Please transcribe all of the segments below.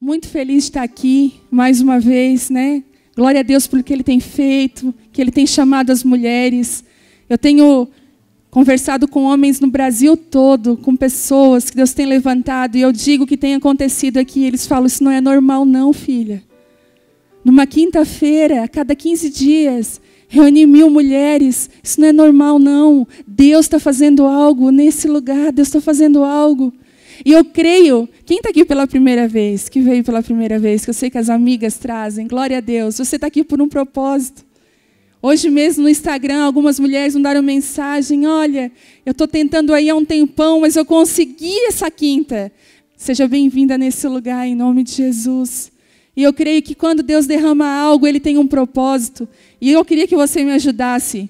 Muito feliz de estar aqui mais uma vez, né? Glória a Deus por que Ele tem feito, que Ele tem chamado as mulheres. Eu tenho conversado com homens no Brasil todo, com pessoas que Deus tem levantado, e eu digo o que tem acontecido aqui. Eles falam, isso não é normal não, filha. Numa quinta-feira, a cada 15 dias, reunir 1000 mulheres, isso não é normal não. Deus está fazendo algo nesse lugar, Deus está fazendo algo. E eu creio, quem está aqui pela primeira vez, que veio pela primeira vez, que eu sei que as amigas trazem, glória a Deus, você está aqui por um propósito. Hoje mesmo no Instagram, algumas mulheres mandaram mensagem, olha, eu estou tentando aí há um tempão, mas eu consegui essa quinta. Seja bem-vinda nesse lugar, em nome de Jesus. E eu creio que quando Deus derrama algo, Ele tem um propósito. E eu queria que você me ajudasse,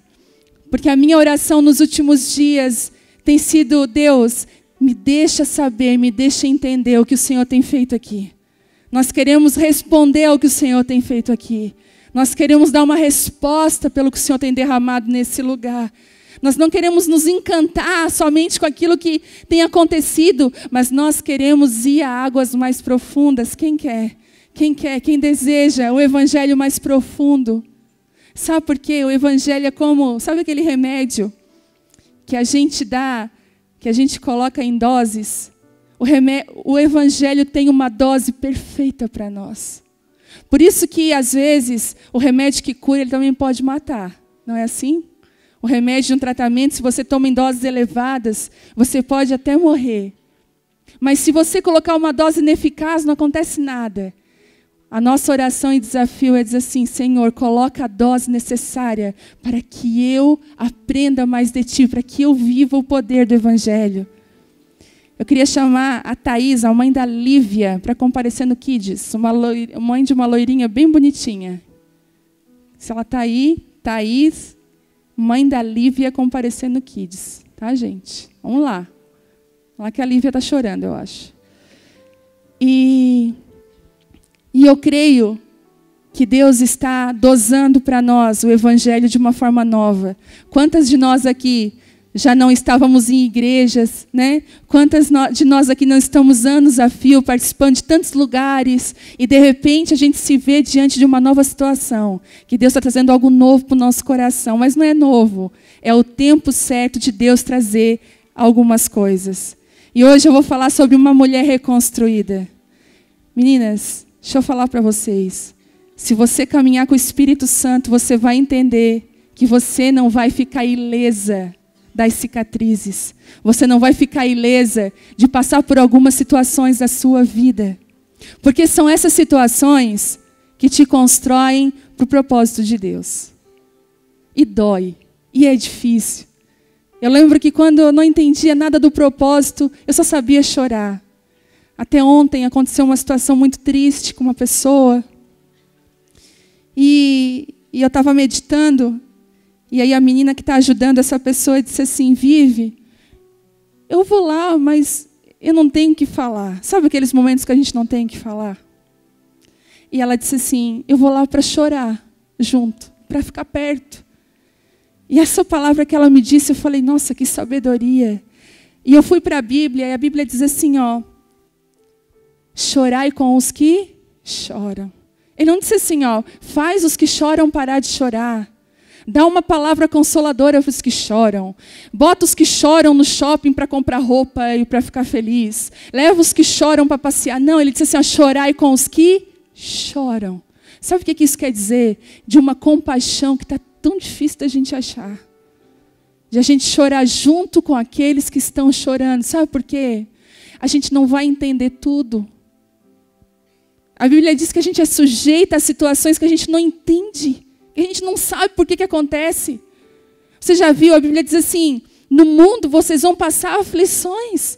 porque a minha oração nos últimos dias tem sido, Deus, me deixa saber, me deixa entender o que o Senhor tem feito aqui. Nós queremos responder ao que o Senhor tem feito aqui. Nós queremos dar uma resposta pelo que o Senhor tem derramado nesse lugar. Nós não queremos nos encantar somente com aquilo que tem acontecido, mas nós queremos ir a águas mais profundas. Quem quer? Quem quer? Quem deseja o evangelho mais profundo? Sabe por quê? O evangelho é como, sabe aquele remédio que a gente dá, que a gente coloca em doses? O evangelho tem uma dose perfeita para nós. Por isso que, às vezes, o remédio que cura, ele também pode matar. Não é assim? O remédio de um tratamento, se você toma em doses elevadas, você pode até morrer. Mas se você colocar uma dose ineficaz, não acontece nada. A nossa oração e desafio é dizer assim, Senhor, coloca a dose necessária para que eu aprenda mais de Ti, para que eu viva o poder do Evangelho. Eu queria chamar a Thaís, a mãe da Lívia, para comparecer no Kids. Mãe de uma loirinha bem bonitinha. Se ela está aí, Thaís, mãe da Lívia, comparecer no Kids. Tá, gente? Vamos lá. Vamos lá que a Lívia está chorando, eu acho. E eu creio que Deus está dosando para nós o Evangelho de uma forma nova. Quantas de nós aqui já não estávamos em igrejas, né? Quantas de nós aqui não estamos anos a fio, participando de tantos lugares, e de repente a gente se vê diante de uma nova situação, que Deus está trazendo algo novo para o nosso coração, mas não é novo, é o tempo certo de Deus trazer algumas coisas. E hoje eu vou falar sobre uma mulher reconstruída. Meninas, deixa eu falar para vocês, se você caminhar com o Espírito Santo, você vai entender que você não vai ficar ilesa das cicatrizes. Você não vai ficar ilesa de passar por algumas situações da sua vida. Porque são essas situações que te constroem para o propósito de Deus. E dói. E é difícil. Eu lembro que quando eu não entendia nada do propósito, eu só sabia chorar. Até ontem aconteceu uma situação muito triste com uma pessoa. E eu estava meditando. E aí a menina que está ajudando essa pessoa disse assim, Vive, eu vou lá, mas eu não tenho o que falar. Sabe aqueles momentos que a gente não tem o que falar? E ela disse assim, eu vou lá para chorar junto, para ficar perto. E essa palavra que ela me disse, eu falei, nossa, que sabedoria. E eu fui para a Bíblia, e a Bíblia diz assim, ó, chorai com os que choram. Ele não disse assim, ó, faz os que choram parar de chorar. Dá uma palavra consoladora para os que choram. Bota os que choram no shopping para comprar roupa e para ficar feliz. Leva os que choram para passear. Não, ele disse assim, ó, chorai com os que choram. Sabe o que isso quer dizer? De uma compaixão que está tão difícil da gente achar. De a gente chorar junto com aqueles que estão chorando. Sabe por quê? A gente não vai entender tudo. A Bíblia diz que a gente é sujeita a situações que a gente não entende. A gente não sabe por que acontece. Você já viu, a Bíblia diz assim, no mundo vocês vão passar aflições.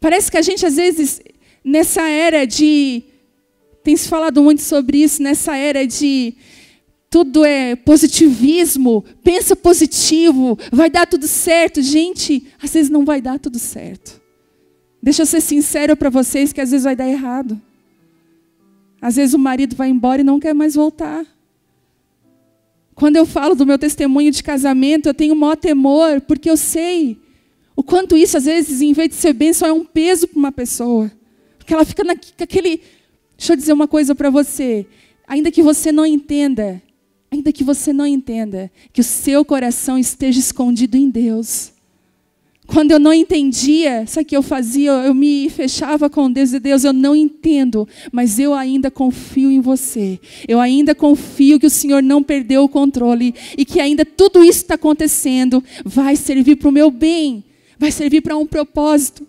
Parece que a gente, às vezes, nessa era de... Tem se falado muito sobre isso, nessa era de... Tudo é positivismo, pensa positivo, vai dar tudo certo. Gente, às vezes não vai dar tudo certo. Deixa eu ser sincero para vocês que às vezes vai dar errado. Às vezes o marido vai embora e não quer mais voltar. Quando eu falo do meu testemunho de casamento, eu tenho o maior temor, porque eu sei o quanto isso, às vezes, em vez de ser bênção, é um peso para uma pessoa. Porque ela fica com aquele Deixa eu dizer uma coisa para você. Ainda que você não entenda, que o seu coração esteja escondido em Deus. Quando eu não entendia, sabe o que eu fazia? Eu me fechava com Deus e Deus, eu não entendo, mas eu ainda confio em você. Eu ainda confio que o Senhor não perdeu o controle e que ainda tudo isso está acontecendo vai servir para o meu bem, vai servir para um propósito.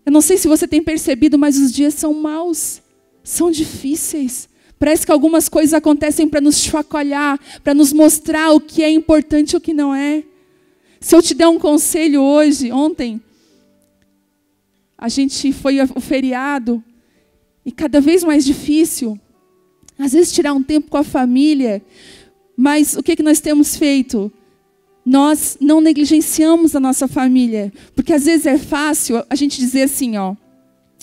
Eu não sei se você tem percebido, mas os dias são maus, são difíceis. Parece que algumas coisas acontecem para nos chacoalhar, para nos mostrar o que é importante e o que não é. Se eu te der um conselho hoje, ontem, a gente foi ao feriado, e cada vez mais difícil, às vezes tirar um tempo com a família, mas o que nós temos feito? Nós não negligenciamos a nossa família, porque às vezes é fácil a gente dizer assim, ó,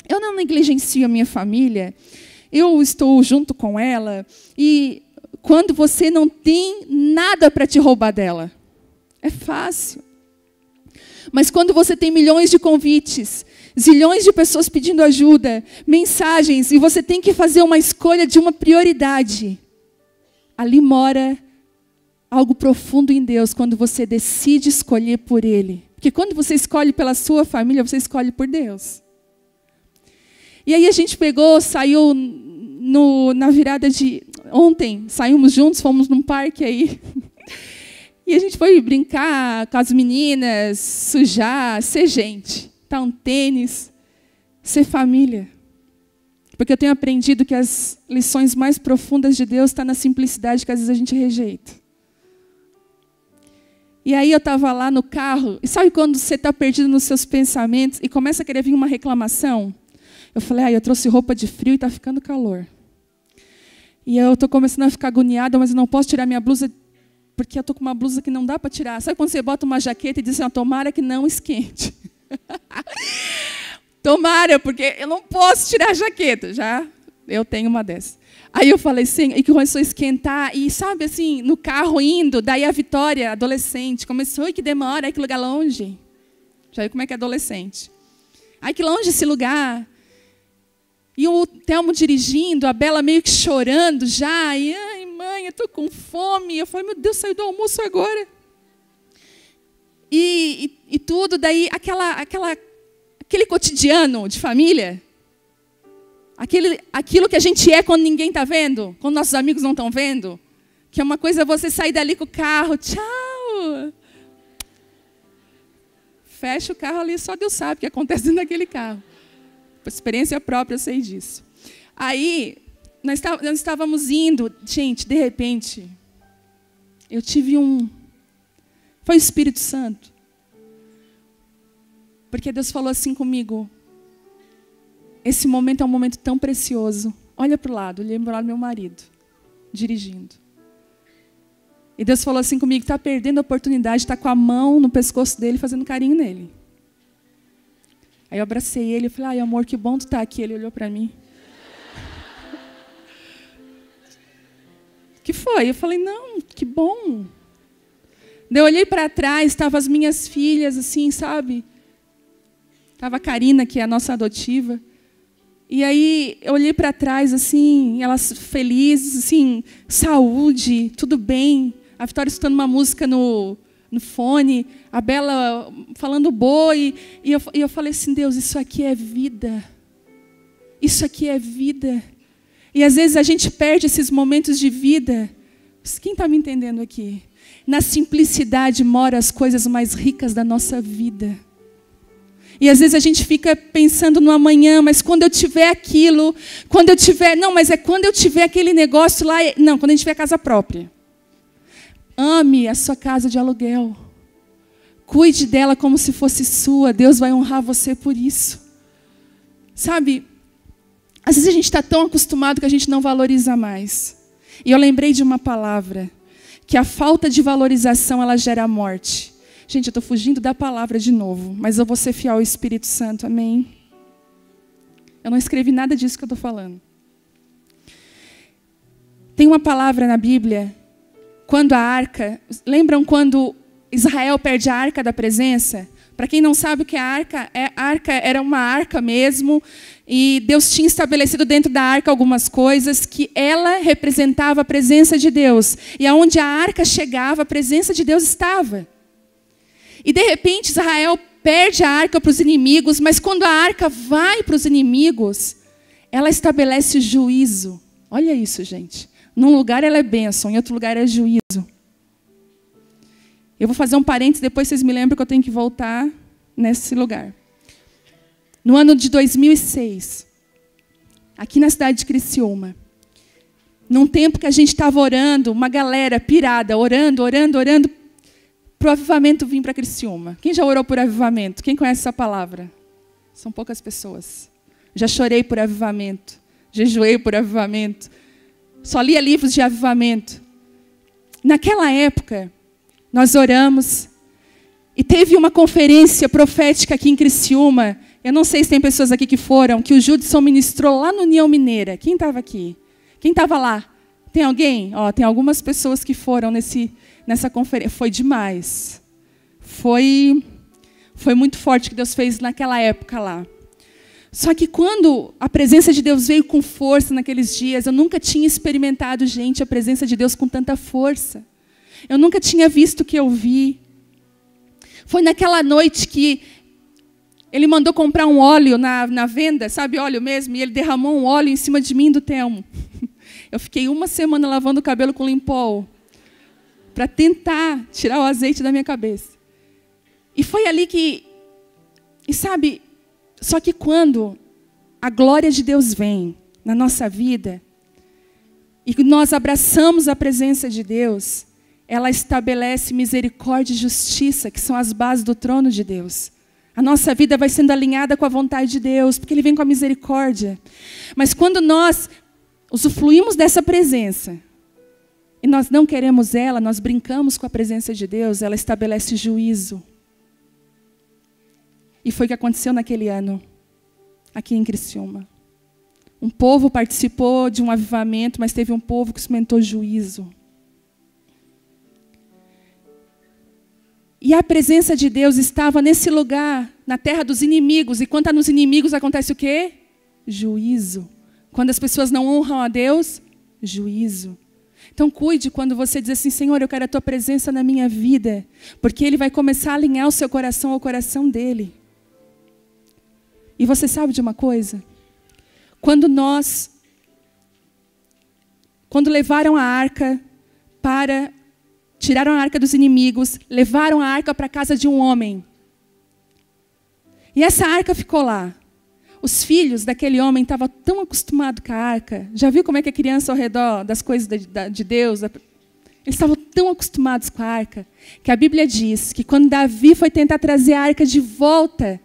eu não negligencio a minha família, eu estou junto com ela, e quando você não tem nada para te roubar dela. É fácil. Mas quando você tem milhões de convites, zilhões de pessoas pedindo ajuda, mensagens, e você tem que fazer uma escolha de uma prioridade, ali mora algo profundo em Deus, quando você decide escolher por Ele. Porque quando você escolhe pela sua família, você escolhe por Deus. E aí a gente saiu na virada de ontem, saímos juntos, fomos num parque aí. E a gente foi brincar com as meninas, sujar, ser gente, dar um tênis, ser família. Porque eu tenho aprendido que as lições mais profundas de Deus estão na simplicidade que às vezes a gente rejeita. E aí eu estava lá no carro, e sabe quando você está perdido nos seus pensamentos e começa a querer vir uma reclamação? Eu falei, eu trouxe roupa de frio e está ficando calor. E eu estou começando a ficar agoniada, mas eu não posso tirar minha blusa, porque eu estou com uma blusa que não dá para tirar. Sabe quando você bota uma jaqueta e diz assim, tomara que não esquente. Tomara, porque eu não posso tirar a jaqueta. Já eu tenho uma dessas. Aí eu falei assim, e começou a esquentar, e sabe assim, no carro indo, daí a Vitória, adolescente, começou, que demora, que lugar longe. Já viu como é que é adolescente. Que longe esse lugar. E o Telmo dirigindo, a Bela meio que chorando já. E, mãe, eu estou com fome. Eu falei, meu Deus, saiu do almoço agora. E tudo, daí aquele cotidiano de família. Aquilo que a gente é quando ninguém está vendo, quando nossos amigos não estão vendo. Que é uma coisa você sair dali com o carro, tchau. Fecha o carro ali, só Deus sabe o que acontece dentro daquele carro. Por experiência própria, eu sei disso. Aí, nós estávamos indo, gente, de repente, eu tive foi o Espírito Santo. Porque Deus falou assim comigo, esse momento é um momento tão precioso. Olha para o lado, olhei para o lado do meu marido, dirigindo. E Deus falou assim comigo, está perdendo a oportunidade, está com a mão no pescoço dele, fazendo carinho nele. Aí eu abracei ele e falei, amor, que bom tu tá aqui. Ele olhou para mim. Que foi? Eu falei, não, que bom. Daí eu olhei para trás, estavam as minhas filhas, assim, sabe? Estava a Karina, que é a nossa adotiva. E aí eu olhei para trás, assim, elas felizes, assim, saúde, tudo bem. A Vitória escutando uma música no fone, a Bela falando boa, e eu falei assim, Deus, isso aqui é vida. Isso aqui é vida. E às vezes a gente perde esses momentos de vida. Quem está me entendendo aqui? Na simplicidade moram as coisas mais ricas da nossa vida. E às vezes a gente fica pensando no amanhã, mas quando eu tiver aquilo, quando eu tiver aquele negócio lá, não, quando a gente tiver casa própria. Ame a sua casa de aluguel. Cuide dela como se fosse sua. Deus vai honrar você por isso. Sabe, às vezes a gente está tão acostumado que a gente não valoriza mais. E eu lembrei de uma palavra, que a falta de valorização, ela gera morte. Gente, eu estou fugindo da palavra de novo, mas eu vou ser fiel ao Espírito Santo, amém? Eu não escrevi nada disso que eu estou falando. Tem uma palavra na Bíblia, quando a arca... Lembram quando Israel perde a arca da presença? Para quem não sabe o que é a arca era uma arca mesmo, e Deus tinha estabelecido dentro da arca algumas coisas que ela representava a presença de Deus. E aonde a arca chegava, a presença de Deus estava. E de repente Israel perde a arca para os inimigos, mas quando a arca vai para os inimigos, ela estabelece juízo. Olha isso, gente. Num lugar ela é bênção, em outro lugar é juízo. Eu vou fazer um parênteses, depois vocês me lembram que eu tenho que voltar nesse lugar. No ano de 2006, aqui na cidade de Criciúma, num tempo que a gente estava orando, uma galera pirada, orando, para o avivamento vir para Criciúma. Quem já orou por avivamento? Quem conhece essa palavra? São poucas pessoas. Já chorei por avivamento, jejuei por avivamento, só lia livros de avivamento. Naquela época, nós oramos e teve uma conferência profética aqui em Criciúma. Eu não sei se tem pessoas aqui que foram, que o Judson ministrou lá no União Mineira. Quem estava aqui? Quem estava lá? Tem alguém? Tem algumas pessoas que foram nessa conferência. Foi demais. Foi muito forte o que Deus fez naquela época lá. Só que quando a presença de Deus veio com força naqueles dias, eu nunca tinha experimentado, gente, a presença de Deus com tanta força. Eu nunca tinha visto o que eu vi. Foi naquela noite que ele mandou comprar um óleo na venda, sabe, óleo mesmo, e ele derramou um óleo em cima de mim e do Telmo. Eu fiquei 1 semana lavando o cabelo com Limpol, para tentar tirar o azeite da minha cabeça. E foi ali que, sabe, só que quando a glória de Deus vem na nossa vida, e nós abraçamos a presença de Deus, ela estabelece misericórdia e justiça, que são as bases do trono de Deus. A nossa vida vai sendo alinhada com a vontade de Deus, porque Ele vem com a misericórdia. Mas quando nós usufruímos dessa presença, e nós não queremos ela, nós brincamos com a presença de Deus, ela estabelece juízo. E foi o que aconteceu naquele ano, aqui em Criciúma. Um povo participou de um avivamento, mas teve um povo que experimentou juízo. E a presença de Deus estava nesse lugar, na terra dos inimigos. E quando está nos inimigos, acontece o quê? Juízo. Quando as pessoas não honram a Deus, juízo. Então cuide quando você diz assim, Senhor, eu quero a Tua presença na minha vida. Porque Ele vai começar a alinhar o seu coração ao coração dEle. E você sabe de uma coisa? Quando levaram a arca tiraram a arca dos inimigos, levaram a arca para a casa de um homem. E essa arca ficou lá. Os filhos daquele homem estavam tão acostumados com a arca. Já viu como é que a criança ao redor das coisas de Deus? Eles estavam tão acostumados com a arca, que a Bíblia diz que quando Davi foi tentar trazer a arca de volta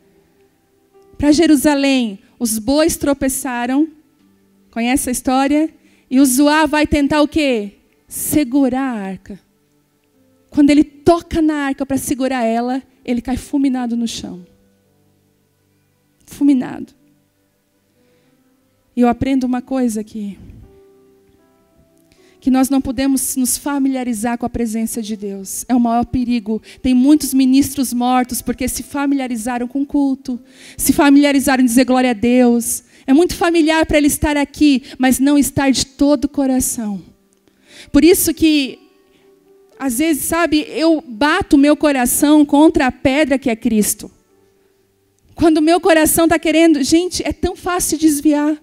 para Jerusalém, os bois tropeçaram. Conhece a história? E o Zoá vai tentar o quê? Segurar a arca. Quando ele toca na arca para segurar ela, ele cai fulminado no chão. Fulminado. E eu aprendo uma coisa aqui. Que nós não podemos nos familiarizar com a presença de Deus. É o maior perigo. Tem muitos ministros mortos porque se familiarizaram com o culto. Se familiarizaram em dizer glória a Deus. É muito familiar para ele estar aqui, mas não estar de todo o coração. Por isso que, às vezes, sabe, eu bato o meu coração contra a pedra que é Cristo. Quando o meu coração está querendo... Gente, é tão fácil desviar.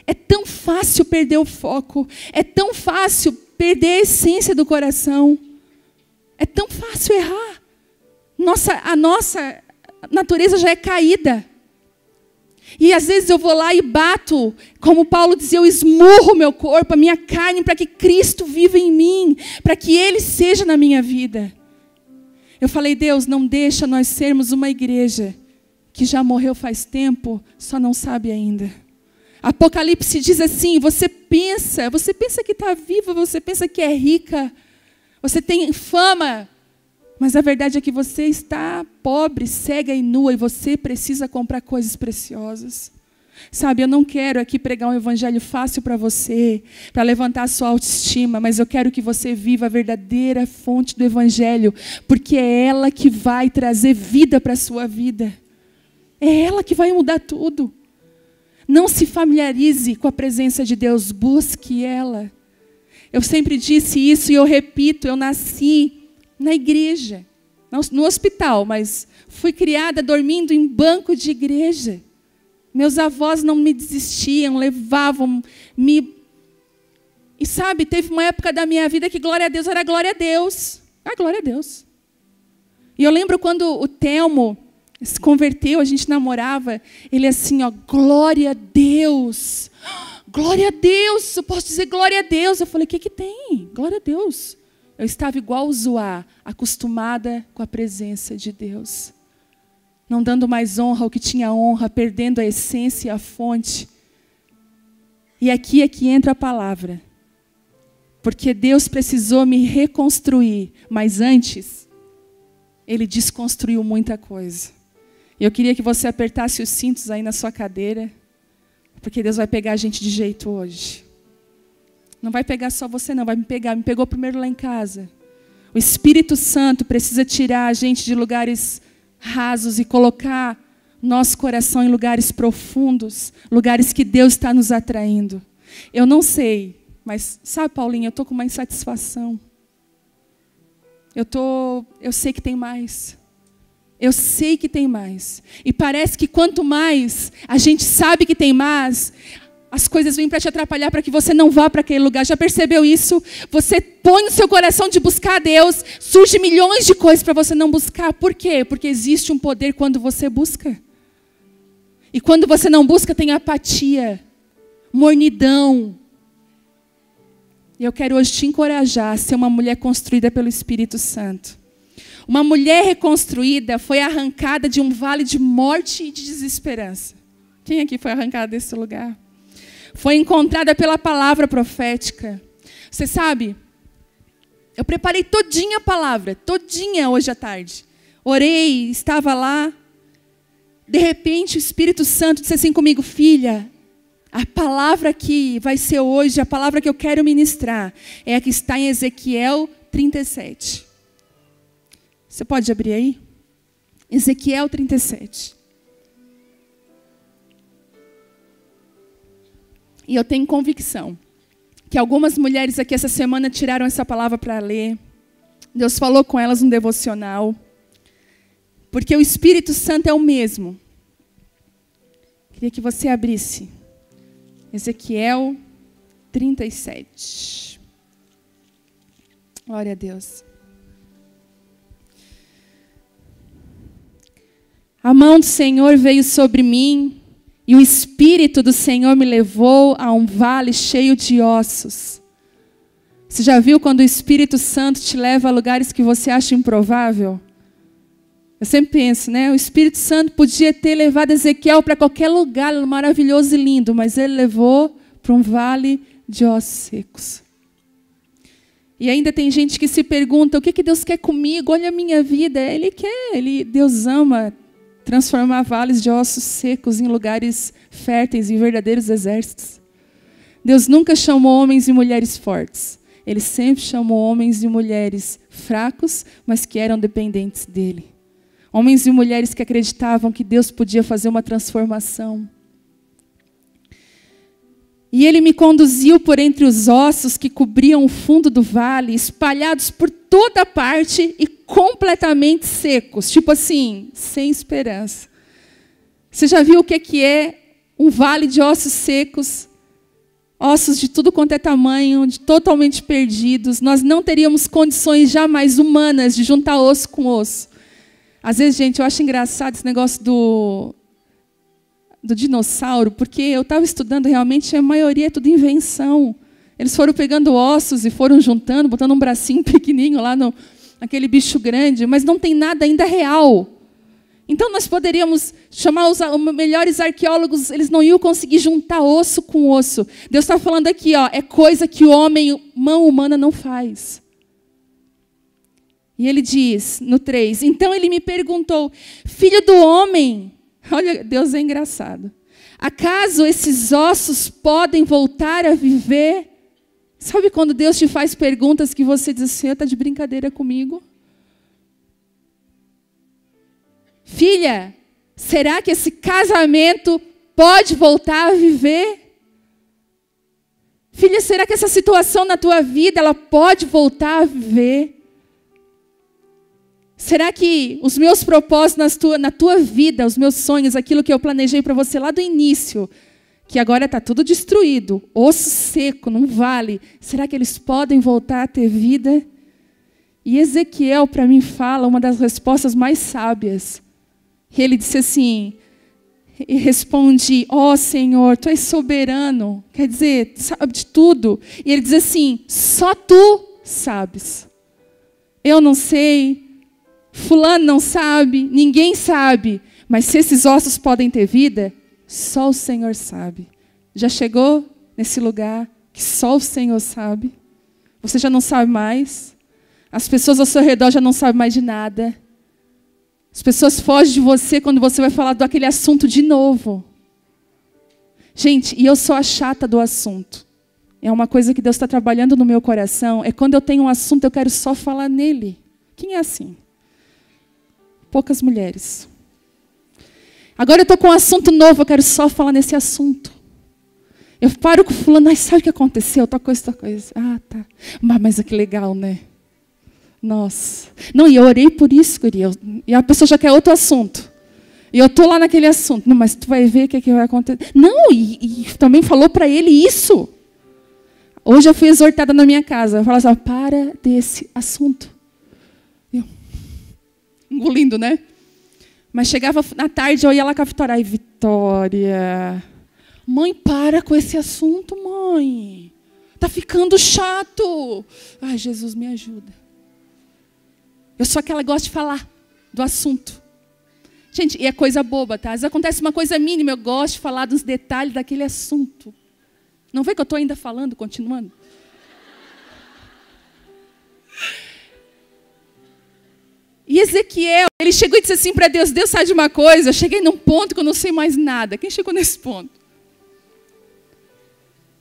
É tão fácil perder o foco. É tão fácil perder a essência do coração. É tão fácil errar. A nossa natureza já é caída. E às vezes eu vou lá e bato, como Paulo dizia, eu esmurro o meu corpo, a minha carne, para que Cristo viva em mim, para que Ele seja na minha vida. Eu falei, Deus, não deixa nós sermos uma igreja que já morreu faz tempo, só não sabe ainda. Apocalipse diz assim, você pensa que está viva, você pensa que é rica, você tem fama, mas a verdade é que você está pobre, cega e nua, e você precisa comprar coisas preciosas. Sabe, eu não quero aqui pregar um evangelho fácil para você, para levantar a sua autoestima, mas eu quero que você viva a verdadeira fonte do evangelho, porque é ela que vai trazer vida para a sua vida. É ela que vai mudar tudo. Não se familiarize com a presença de Deus, busque ela. Eu sempre disse isso e eu repito, eu nasci na igreja, no hospital, mas fui criada dormindo em banco de igreja. Meus avós não me desistiam, levavam, me... E sabe, teve uma época da minha vida que glória a Deus era glória a Deus. Ah, glória a Deus. E eu lembro quando o Telmo se converteu, a gente namorava, ele assim, ó, glória a Deus. Glória a Deus, eu posso dizer glória a Deus. Eu falei, o que tem? Glória a Deus. Eu estava igual o Zoá, acostumada com a presença de Deus. Não dando mais honra ao que tinha honra, perdendo a essência e a fonte. E aqui é que entra a palavra. Porque Deus precisou me reconstruir, mas antes, Ele desconstruiu muita coisa. Eu queria que você apertasse os cintos aí na sua cadeira, porque Deus vai pegar a gente de jeito hoje. Não vai pegar só você não, vai me pegar. Me pegou primeiro lá em casa. O Espírito Santo precisa tirar a gente de lugares rasos e colocar nosso coração em lugares profundos, lugares que Deus está nos atraindo. Eu não sei, mas sabe, Paulinha, eu estou com uma insatisfação. Eu sei que tem mais. Eu sei que tem mais. E parece que quanto mais a gente sabe que tem mais, as coisas vêm para te atrapalhar, para que você não vá para aquele lugar. Já percebeu isso? Você põe no seu coração de buscar a Deus, surge milhões de coisas para você não buscar. Por quê? Porque existe um poder quando você busca. E quando você não busca, tem apatia, mornidão. E eu quero hoje te encorajar a ser uma mulher construída pelo Espírito Santo. Uma mulher reconstruída foi arrancada de um vale de morte e de desesperança. Quem aqui foi arrancado desse lugar? Foi encontrada pela palavra profética. Você sabe, eu preparei todinha a palavra, todinha hoje à tarde. Orei, estava lá. De repente o Espírito Santo disse assim comigo, filha, a palavra que vai ser hoje, a palavra que eu quero ministrar, é a que está em Ezequiel 37. Você pode abrir aí? Ezequiel 37. E eu tenho convicção que algumas mulheres aqui essa semana tiraram essa palavra para ler. Deus falou com elas no devocional. Porque o Espírito Santo é o mesmo. Queria que você abrisse. Ezequiel 37. Glória a Deus. A mão do Senhor veio sobre mim. E o Espírito do Senhor me levou a um vale cheio de ossos. Você já viu quando o Espírito Santo te leva a lugares que você acha improvável? Eu sempre penso, né? O Espírito Santo podia ter levado Ezequiel para qualquer lugar maravilhoso e lindo, mas ele levou para um vale de ossos secos. E ainda tem gente que se pergunta, o que Deus quer comigo? Olha a minha vida. Ele quer, Deus ama transformar vales de ossos secos em lugares férteis, em verdadeiros exércitos. Deus nunca chamou homens e mulheres fortes. Ele sempre chamou homens e mulheres fracos, mas que eram dependentes dele. Homens e mulheres que acreditavam que Deus podia fazer uma transformação. E ele me conduziu por entre os ossos que cobriam o fundo do vale, espalhados por toda parte e completamente secos. Tipo assim, sem esperança. Você já viu o que é um vale de ossos secos? Ossos de tudo quanto é tamanho, totalmente perdidos. Nós não teríamos condições jamais humanas de juntar osso com osso. Às vezes, gente, eu acho engraçado esse negócio do dinossauro, porque eu estava estudando realmente, a maioria é tudo invenção. Eles foram pegando ossos e foram juntando, botando um bracinho pequenininho lá naquele bicho grande, mas não tem nada ainda real. Então nós poderíamos chamar os melhores arqueólogos, eles não iam conseguir juntar osso com osso. Deus está falando aqui, ó, é coisa que o homem, mão humana, não faz. E ele diz, no 3, então ele me perguntou, filho do homem, olha, Deus é engraçado. Acaso esses ossos podem voltar a viver? Sabe quando Deus te faz perguntas que você diz assim, está de brincadeira comigo? Filha, será que esse casamento pode voltar a viver? Filha, será que essa situação na tua vida, ela pode voltar a viver? Será que os meus propósitos na tua vida, os meus sonhos, aquilo que eu planejei para você lá do início, que agora está tudo destruído, osso seco, não vale, será que eles podem voltar a ter vida? E Ezequiel, para mim, fala uma das respostas mais sábias. Ele disse assim, e respondi, ó Senhor, Tu és soberano, quer dizer, sabe de tudo. E ele diz assim, só Tu sabes. Eu não sei, fulano não sabe, ninguém sabe, mas se esses ossos podem ter vida, só o Senhor sabe. Já chegou nesse lugar que só o Senhor sabe? Você já não sabe mais? As pessoas ao seu redor já não sabem mais de nada. As pessoas fogem de você quando você vai falar daquele assunto de novo. Gente, e eu sou a chata do assunto. É uma coisa que Deus está trabalhando no meu coração. É quando eu tenho um assunto, eu quero só falar nele. Quem é assim? Poucas mulheres. Agora eu estou com um assunto novo, eu quero só falar nesse assunto. Eu paro com o fulano, ai, sabe o que aconteceu? Tal coisa, tal coisa. Ah, tá. Mas que legal, né? Nossa. Não, e eu orei por isso, guria. E a pessoa já quer outro assunto. E eu estou lá naquele assunto. Não, mas tu vai ver o que vai acontecer. Não, e também falou para ele isso. Hoje eu fui exortada na minha casa. Eu falo assim, para desse assunto. Eu, engolindo, né? Mas chegava na tarde, eu ia lá com a Vitória. Ai, Vitória, mãe, para com esse assunto, mãe. Está ficando chato. Ai, Jesus, me ajuda. Eu sou aquela que gosta de falar do assunto. Gente, e é coisa boba, tá? Às vezes acontece uma coisa mínima, eu gosto de falar dos detalhes daquele assunto. Não vê que eu estou ainda falando, continuando? E Ezequiel, ele chegou e disse assim para Deus, Deus, sabe de uma coisa? Eu cheguei num ponto que eu não sei mais nada. Quem chegou nesse ponto?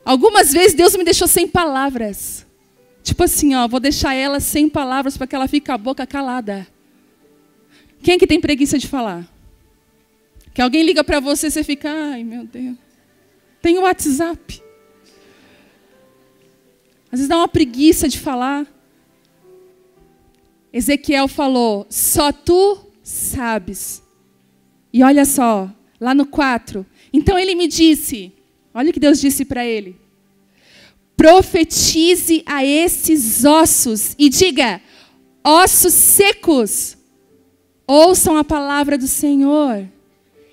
Algumas vezes Deus me deixou sem palavras. Tipo assim, ó, vou deixar ela sem palavras para que ela fique com a boca calada. Quem que tem preguiça de falar? Que alguém liga para você e você fica, ai meu Deus. Tem o WhatsApp. Às vezes dá uma preguiça de falar. Ezequiel falou, só Tu sabes. E olha só, lá no 4. Então ele me disse, olha o que Deus disse para ele. Profetize a esses ossos e diga, ossos secos, ouçam a palavra do Senhor.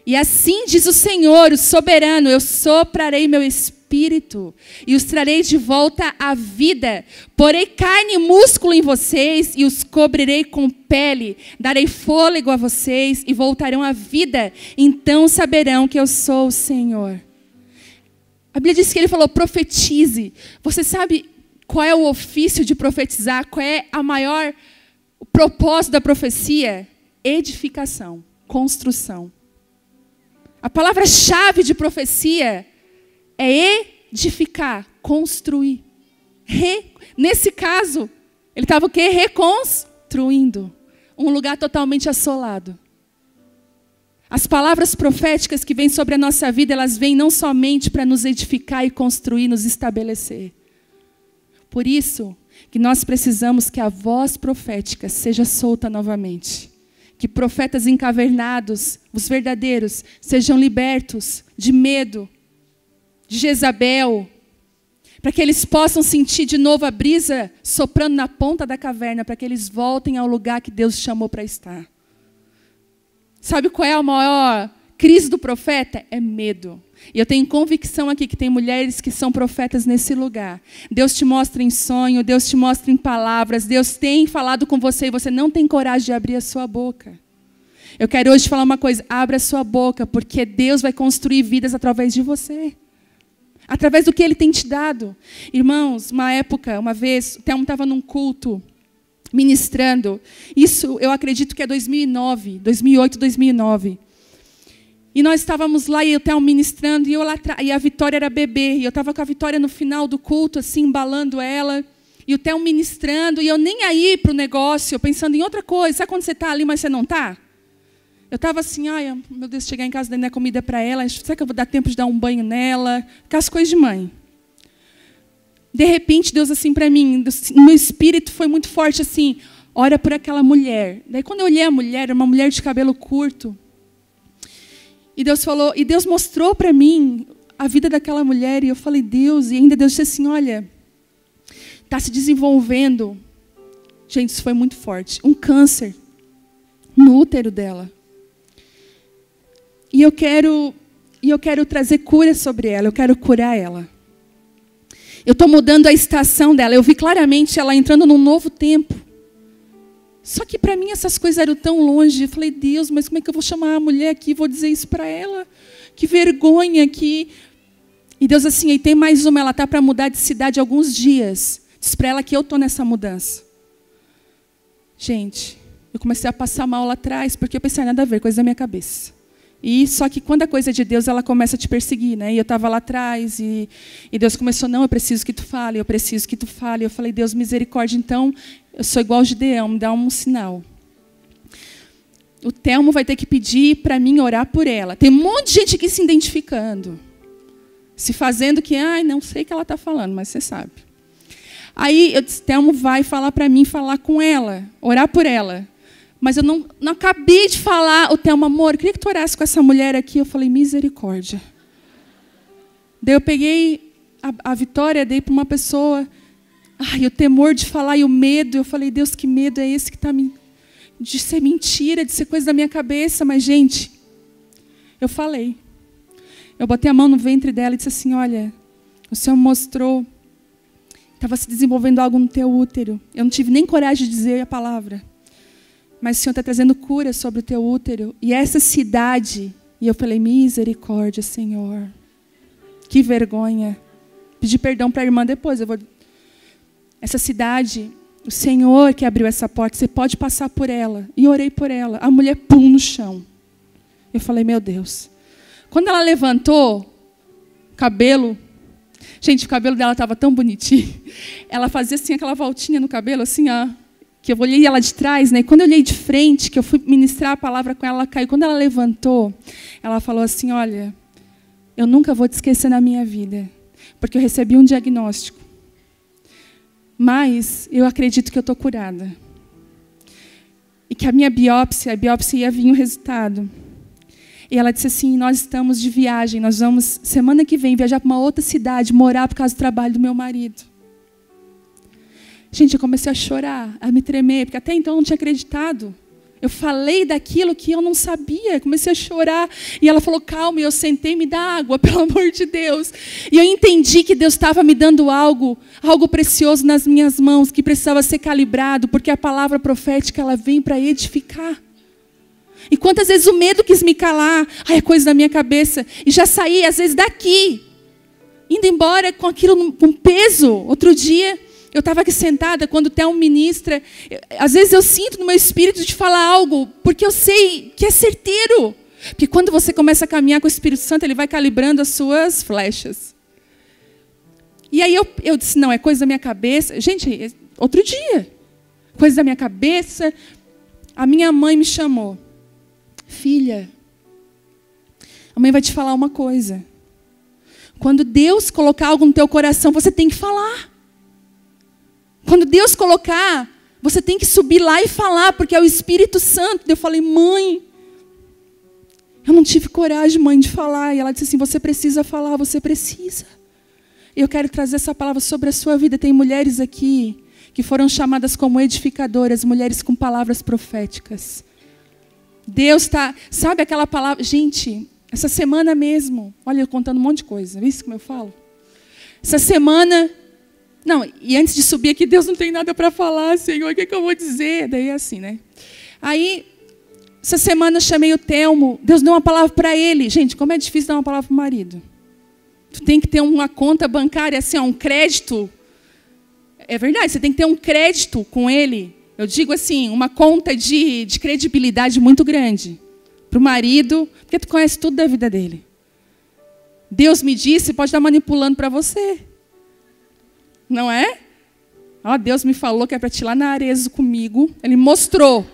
E assim diz o Senhor, o soberano, eu soprarei meu espírito e os trarei de volta à vida. Porei carne e músculo em vocês e os cobrirei com pele. Darei fôlego a vocês e voltarão à vida. Então saberão que eu sou o Senhor. A Bíblia diz que ele falou, profetize. Você sabe qual é o ofício de profetizar? Qual é o propósito da profecia? Edificação, construção. A palavra-chave de profecia é edificar, construir. Nesse caso, ele estava o quê? Reconstruindo. Um lugar totalmente assolado. As palavras proféticas que vêm sobre a nossa vida, elas vêm não somente para nos edificar e construir, nos estabelecer. Por isso que nós precisamos que a voz profética seja solta novamente. Que profetas encavernados, os verdadeiros, sejam libertos de medo, de Jezabel, para que eles possam sentir de novo a brisa soprando na ponta da caverna, para que eles voltem ao lugar que Deus chamou para estar. Sabe qual é a maior crise do profeta? É medo. E eu tenho convicção aqui que tem mulheres que são profetas nesse lugar. Deus te mostra em sonho, Deus te mostra em palavras, Deus tem falado com você e você não tem coragem de abrir a sua boca. Eu quero hoje falar uma coisa, abra a sua boca, porque Deus vai construir vidas através de você. Através do que Ele tem te dado. Irmãos, uma vez, o Telmo estava num culto, ministrando. Isso eu acredito que é 2009, 2008, 2009. E nós estávamos lá e eu estava ministrando e eu lá e a Vitória era bebê. E eu estava com a Vitória no final do culto, assim, embalando ela. E o Theo ministrando, e eu nem aí para o negócio, eu pensando em outra coisa. Sabe quando você está ali, mas você não está? Eu estava assim, ai, meu Deus, chegar em casa, dar comida para ela, será que eu vou dar tempo de dar um banho nela? Aquelas coisas de mãe. De repente, Deus assim para mim, no meu espírito foi muito forte assim, ora por aquela mulher. Daí quando eu olhei a mulher, era uma mulher de cabelo curto. E Deus falou, e Deus mostrou para mim a vida daquela mulher, e eu falei, Deus, e ainda Deus disse assim, olha, está se desenvolvendo, gente, isso foi muito forte, um câncer no útero dela. E eu quero trazer cura sobre ela, eu quero curar ela. Eu estou mudando a estação dela, eu vi claramente ela entrando num novo tempo. Só que para mim essas coisas eram tão longe. Eu falei, Deus, mas como é que eu vou chamar a mulher aqui e vou dizer isso para ela? Que vergonha aqui. E Deus assim, aí tem mais uma, ela está para mudar de cidade alguns dias. Diz para ela que eu estou nessa mudança. Gente, eu comecei a passar mal lá atrás, porque eu pensei, nada a ver, coisa da minha cabeça. E só que quando a coisa é de Deus, ela começa a te perseguir, né? E eu estava lá atrás, e Deus começou, não, eu preciso que tu fale, eu preciso que tu fale. Eu falei, Deus, misericórdia, então, eu sou igual ao Gideão, me dá um sinal. O Telmo vai ter que pedir para mim orar por ela. Tem um monte de gente aqui se identificando. Se fazendo que, ai, não sei o que ela está falando, mas você sabe. Aí, eu disse, Telmo vai falar para mim, falar com ela, orar por ela. Mas eu não acabei de falar, o Telmo, amor, eu queria que tu orasse com essa mulher aqui. Eu falei, misericórdia. Daí eu peguei a Vitória, dei para uma pessoa. Ai, o temor de falar e o medo. Eu falei, Deus, que medo é esse que está de ser mentira, de ser coisa da minha cabeça. Mas, gente, eu falei. Eu botei a mão no ventre dela e disse assim, olha, o Senhor mostrou, estava se desenvolvendo algo no teu útero. Eu não tive nem coragem de dizer a palavra. Mas o Senhor está trazendo cura sobre o teu útero. E essa cidade, e eu falei, misericórdia, Senhor. Que vergonha. Pedi perdão para a irmã depois. Essa cidade, o Senhor que abriu essa porta, você pode passar por ela. E orei por ela. A mulher, pum, no chão. Eu falei, meu Deus. Quando ela levantou, cabelo... Gente, o cabelo dela estava tão bonitinho. Ela fazia assim, aquela voltinha no cabelo, assim, ó. Que eu olhei ela de trás, né? E quando eu olhei de frente, que eu fui ministrar a palavra com ela, ela caiu. Quando ela levantou, ela falou assim, olha, eu nunca vou te esquecer na minha vida, porque eu recebi um diagnóstico. Mas eu acredito que eu estou curada. E que a biópsia ia vir o resultado. E ela disse assim, nós estamos de viagem, nós vamos, semana que vem, viajar para uma outra cidade, morar por causa do trabalho do meu marido. Gente, eu comecei a chorar, a me tremer, porque até então eu não tinha acreditado. Eu falei daquilo que eu não sabia, comecei a chorar. E ela falou, calma, e eu sentei, me dá água, pelo amor de Deus. E eu entendi que Deus estava me dando algo precioso nas minhas mãos, que precisava ser calibrado, porque a palavra profética, ela vem para edificar. E quantas vezes o medo quis me calar, ai, é coisa da minha cabeça, e já saí, às vezes, daqui, indo embora com aquilo com peso. Outro dia... eu estava aqui sentada, quando o Theo ministra, às vezes eu sinto no meu espírito de falar algo, porque eu sei que é certeiro. Porque quando você começa a caminhar com o Espírito Santo, ele vai calibrando as suas flechas. E aí eu disse, não, é coisa da minha cabeça. Gente, outro dia, coisa da minha cabeça, a minha mãe me chamou. Filha, a mãe vai te falar uma coisa. Quando Deus colocar algo no teu coração, você tem que falar. Quando Deus colocar, você tem que subir lá e falar, porque é o Espírito Santo. Eu falei, mãe, eu não tive coragem, mãe, de falar. E ela disse assim, você precisa falar, você precisa. Eu quero trazer essa palavra sobre a sua vida. Tem mulheres aqui que foram chamadas como edificadoras, mulheres com palavras proféticas. Deus está, sabe aquela palavra? Gente, essa semana mesmo, olha, eu contando um monte de coisa, viu como eu falo? Essa semana... Não, e antes de subir aqui, Deus não tem nada para falar, Senhor, o que eu vou dizer? Daí é assim, né? Aí, essa semana eu chamei o Telmo, Deus deu uma palavra para ele. Gente, como é difícil dar uma palavra para o marido. Tu tem que ter uma conta bancária, assim, um crédito. É verdade, você tem que ter um crédito com ele. Eu digo assim, uma conta de credibilidade muito grande. para o marido, porque tu conhece tudo da vida dele. Deus me disse, pode estar manipulando para você. Não é? Ó, Deus me falou que é para te ir lá na Arezzo comigo. Ele mostrou.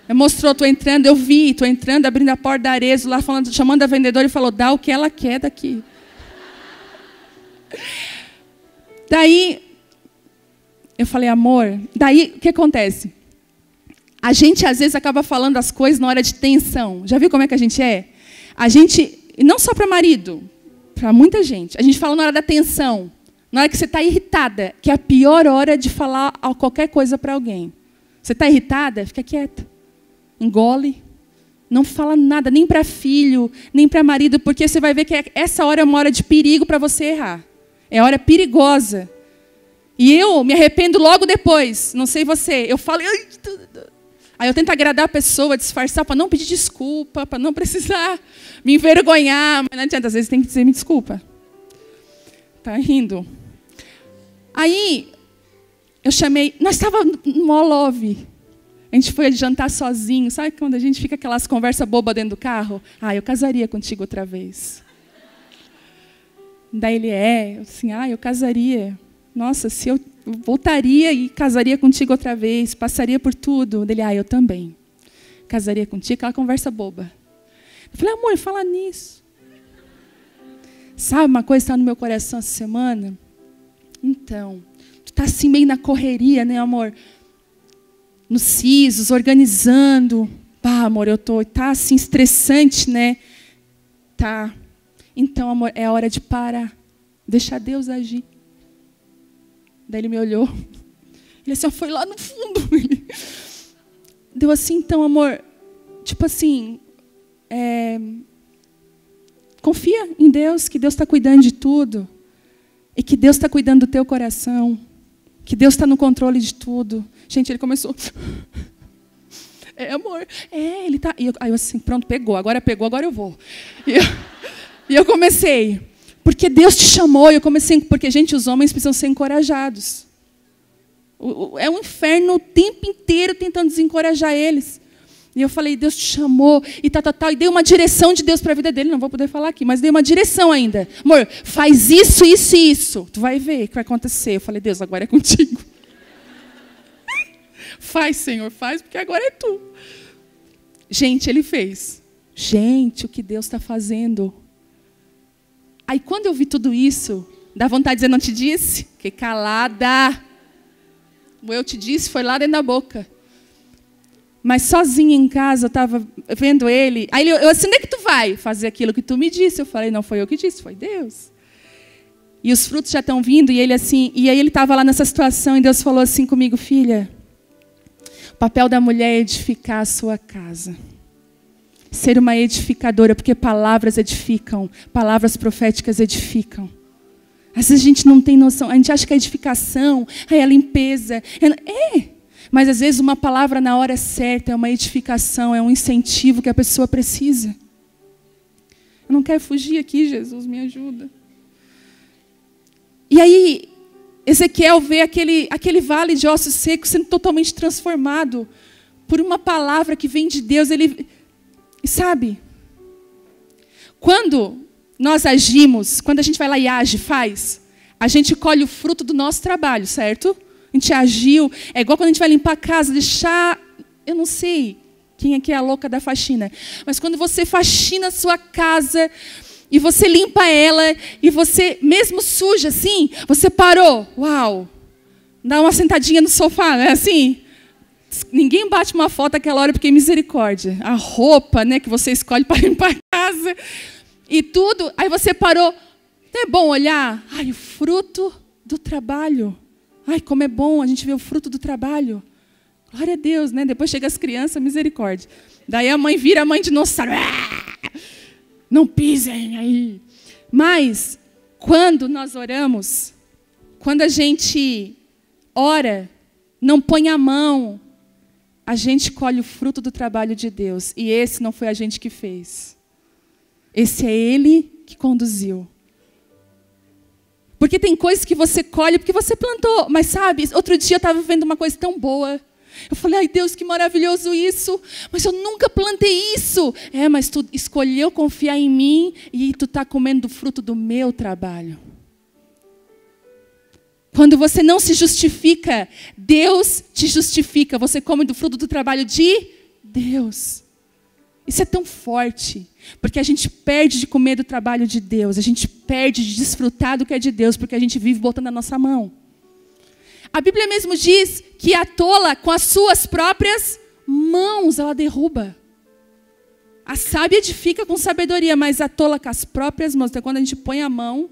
Ele mostrou, estou entrando, eu vi, estou entrando, abrindo a porta da Arezzo, lá falando, chamando a vendedora e falou, dá o que ela quer daqui. Daí, eu falei, amor, daí o que acontece? A gente às vezes acaba falando as coisas na hora de tensão. Já viu como é que a gente é? A gente, e não só para marido, para muita gente, a gente fala na hora da tensão. Na hora que você está irritada, que é a pior hora de falar qualquer coisa para alguém. Você está irritada? Fica quieta. Engole. Não fala nada, nem para filho, nem para marido, porque você vai ver que essa hora é uma hora de perigo para você errar. É hora perigosa. E eu me arrependo logo depois. Não sei você. Eu falo... Aí eu tento agradar a pessoa, disfarçar, para não pedir desculpa, para não precisar me envergonhar. Mas não adianta, às vezes tem que dizer me desculpa. Tá rindo? Aí, eu chamei... Nós estávamos no All Love. A gente foi jantar sozinho. Sabe quando a gente fica aquelas conversas bobas dentro do carro? Eu casaria contigo outra vez. Daí ele eu assim, eu casaria. Nossa, se eu voltaria e casaria contigo outra vez, passaria por tudo. Dele, eu também. Casaria contigo, aquela conversa boba. Eu falei, amor, fala nisso. Sabe uma coisa que está no meu coração essa semana? Então, tu está assim meio na correria, né, amor? Nos CISOs, organizando. Amor, tá assim estressante, né? Tá. Então, amor, é hora de parar. Deixar Deus agir. Daí ele me olhou. Ele assim, foi lá no fundo. Deu assim, então, amor, tipo assim, confia em Deus, que Deus está cuidando de tudo. E que Deus está cuidando do teu coração. Que Deus está no controle de tudo. Gente, ele começou... amor, ele tá... Aí eu assim, pronto, agora eu vou. E eu comecei... Porque Deus te chamou, eu comecei... Porque, gente, os homens precisam ser encorajados. É um inferno o tempo inteiro tentando desencorajar eles. E eu falei, Deus te chamou, e tal. E dei uma direção de Deus para a vida dele. Não vou poder falar aqui, mas dei uma direção ainda. Amor, faz isso, isso e isso. Tu vai ver o que vai acontecer. Eu falei, Deus, agora é contigo. Faz, Senhor, faz, porque agora é tu. Gente, ele fez. Gente, o que Deus está fazendo... Aí, quando eu vi tudo isso, dá vontade de dizer, não te disse? Fiquei calada. O eu te disse foi lá dentro da boca. Mas sozinha em casa, eu estava vendo ele. Aí eu assim, onde é que tu vai fazer aquilo que tu me disse? Eu falei, não foi eu que disse, foi Deus. E os frutos já estão vindo, e ele assim, e aí ele estava lá nessa situação, e Deus falou assim comigo, filha, o papel da mulher é edificar a sua casa. Ser uma edificadora, porque palavras edificam, palavras proféticas edificam. Às vezes a gente não tem noção, a gente acha que a edificação é a limpeza. Mas às vezes uma palavra na hora certa é uma edificação, é um incentivo que a pessoa precisa. Eu não quero fugir aqui, Jesus, me ajuda. E aí, Ezequiel vê aquele vale de ossos secos sendo totalmente transformado por uma palavra que vem de Deus. E sabe, quando nós agimos, quando a gente vai lá e age, faz, a gente colhe o fruto do nosso trabalho, certo? A gente agiu, é igual quando a gente vai limpar a casa, deixar, eu não sei quem aqui é a louca da faxina, mas quando você faxina a sua casa e você limpa ela e você, mesmo suja assim, você parou, uau, dá uma sentadinha no sofá, não é assim? Ninguém bate uma foto aquela hora porque misericórdia. A roupa, né, que você escolhe para limpar a casa e tudo. Aí você parou. É bom olhar. O fruto do trabalho. Como é bom a gente ver o fruto do trabalho. Glória a Deus, né? Depois chega as crianças, misericórdia. Daí a mãe vira a mãe dinossauro. Não pisem aí. Mas, quando nós oramos, quando a gente ora, não põe a mão, a gente colhe o fruto do trabalho de Deus. E esse não foi a gente que fez. Esse é Ele que conduziu. Porque tem coisas que você colhe porque você plantou. Mas sabe, outro dia eu estava vendo uma coisa tão boa. Eu falei, ai Deus, que maravilhoso isso. Mas eu nunca plantei isso. Mas tu escolheu confiar em mim e tu está comendo do fruto do meu trabalho. Quando você não se justifica, Deus te justifica. Você come do fruto do trabalho de Deus. Isso é tão forte, porque a gente perde de comer do trabalho de Deus, a gente perde de desfrutar do que é de Deus, porque a gente vive botando a nossa mão. A Bíblia mesmo diz que a tola, com as suas próprias mãos, ela derruba. A sábia edifica com sabedoria, mas a tola com as próprias mãos. Então, quando a gente põe a mão,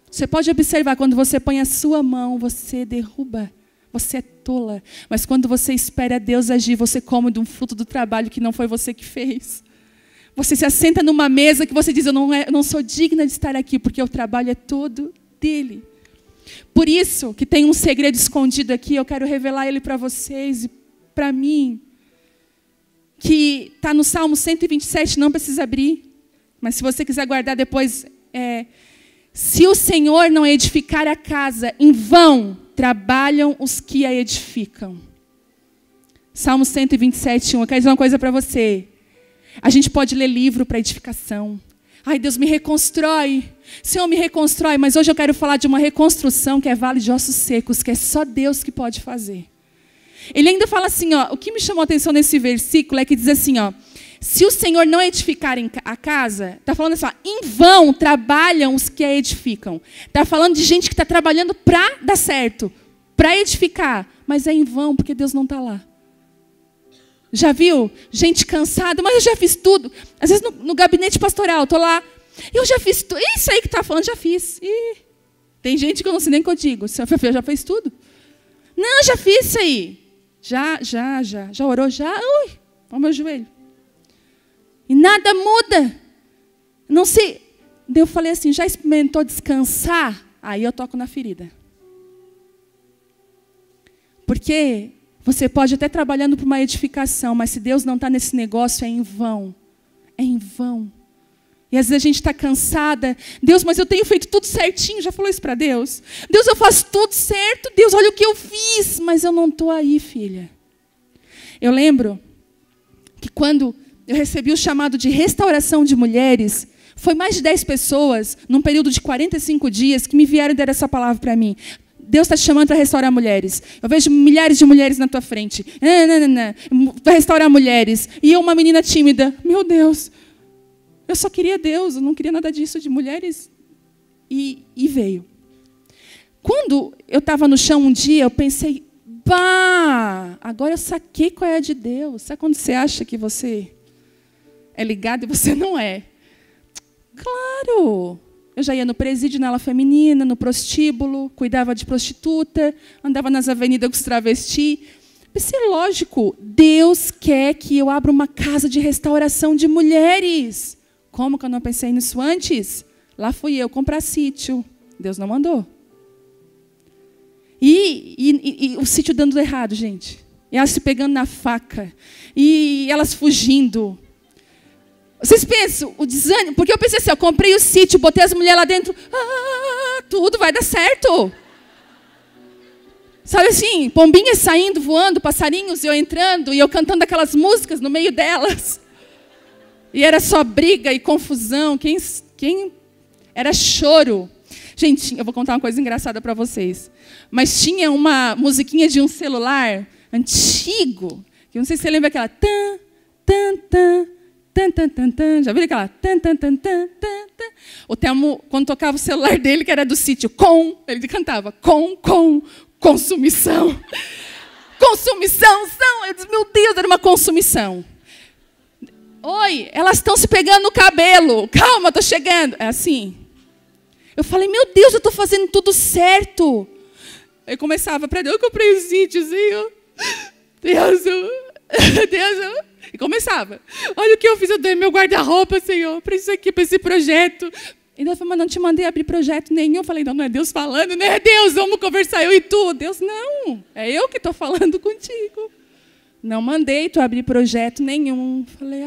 você pode observar, quando você põe a sua mão, você derruba. Você é tola. Mas quando você espera Deus agir, você come de um fruto do trabalho que não foi você que fez. Você se assenta numa mesa que você diz, eu não sou digna de estar aqui, porque o trabalho é todo dele. Por isso que tem um segredo escondido aqui, eu quero revelar ele para vocês e para mim. Que está no Salmo 127, não precisa abrir. Mas se você quiser guardar depois, se o Senhor não edificar a casa, em vão trabalham os que a edificam. Salmo 127, 1. Eu quero dizer uma coisa para você. A gente pode ler livro para edificação. Ai, Deus me reconstrói. Senhor, me reconstrói. Mas hoje eu quero falar de uma reconstrução que é vale de ossos secos, que é só Deus que pode fazer. Ele ainda fala assim, o que me chamou a atenção nesse versículo é que diz assim, se o Senhor não edificar a casa, está falando assim, em vão trabalham os que a edificam. Está falando de gente que está trabalhando para dar certo, para edificar, mas é em vão, porque Deus não está lá. Já viu? Gente cansada, mas eu já fiz tudo. Às vezes no gabinete pastoral, estou lá, eu já fiz tudo. Isso aí que está falando, já fiz. Tem gente que eu não sei nem o que eu digo. Você já fez tudo? Não, já fiz isso aí. Já orou? Já? Ui, olha o meu joelho. E nada muda. Não sei. Daí eu falei assim, já experimentou descansar? Aí eu toco na ferida. Porque você pode até trabalhando para uma edificação, mas se Deus não está nesse negócio, é em vão. É em vão. E às vezes a gente está cansada. Deus, mas eu tenho feito tudo certinho. Já falou isso para Deus? Deus, eu faço tudo certo. Deus, olha o que eu fiz. Mas eu não estou aí, filha. Eu lembro que quando eu recebi o chamado de restauração de mulheres, foi mais de 10 pessoas, num período de 45 dias, que me vieram dar essa palavra para mim. Deus está te chamando para restaurar mulheres. Eu vejo milhares de mulheres na tua frente. Para restaurar mulheres. E eu, uma menina tímida. Meu Deus, eu só queria Deus, eu não queria nada disso de mulheres. E veio. Quando eu estava no chão um dia, eu pensei, agora eu saquei qual é a de Deus. Sabe quando você acha que você é ligado e você não é? Claro! Eu já ia no presídio, na ala feminina, no prostíbulo, cuidava de prostituta, andava nas avenidas com os travestis. Pensei, lógico, Deus quer que eu abra uma casa de restauração de mulheres. Como que eu não pensei nisso antes? Lá fui eu comprar sítio. Deus não mandou. E o sítio dando errado, gente. E elas se pegando na faca. E elas fugindo. Vocês pensam, o desânimo... Porque eu pensei assim, eu comprei o sítio, botei as mulheres lá dentro. Tudo vai dar certo. Sabe assim, pombinhas saindo, voando, passarinhos, e eu entrando, e eu cantando aquelas músicas no meio delas. E era só briga e confusão. Quem era choro. Gente, eu vou contar uma coisa engraçada para vocês. Mas tinha uma musiquinha de um celular antigo, que eu não sei se você lembra aquela... Tan, tan, tan. Tan, tan, tan, tan. Já viu aquela? Tan, tan, tan, tan, tan. O Telmo, quando tocava o celular dele, que era do sítio, ele cantava, consumição. Consumição, são. Eu disse, meu Deus, era uma consumição. Oi, elas estão se pegando no cabelo. Calma, estou chegando. É assim. Eu falei, meu Deus, eu estou fazendo tudo certo. Eu começava para Deus, eu comprei o sítio, Senhor. Deus, e começava. Olha o que eu fiz, eu dei meu guarda-roupa, Senhor, para isso aqui, para esse projeto. E Deus falou, mas não te mandei abrir projeto nenhum. Eu falei, não é Deus falando, não é Deus, vamos conversar, eu e tu. Deus, não, é eu que estou falando contigo. Não mandei tu abrir projeto nenhum. Falei,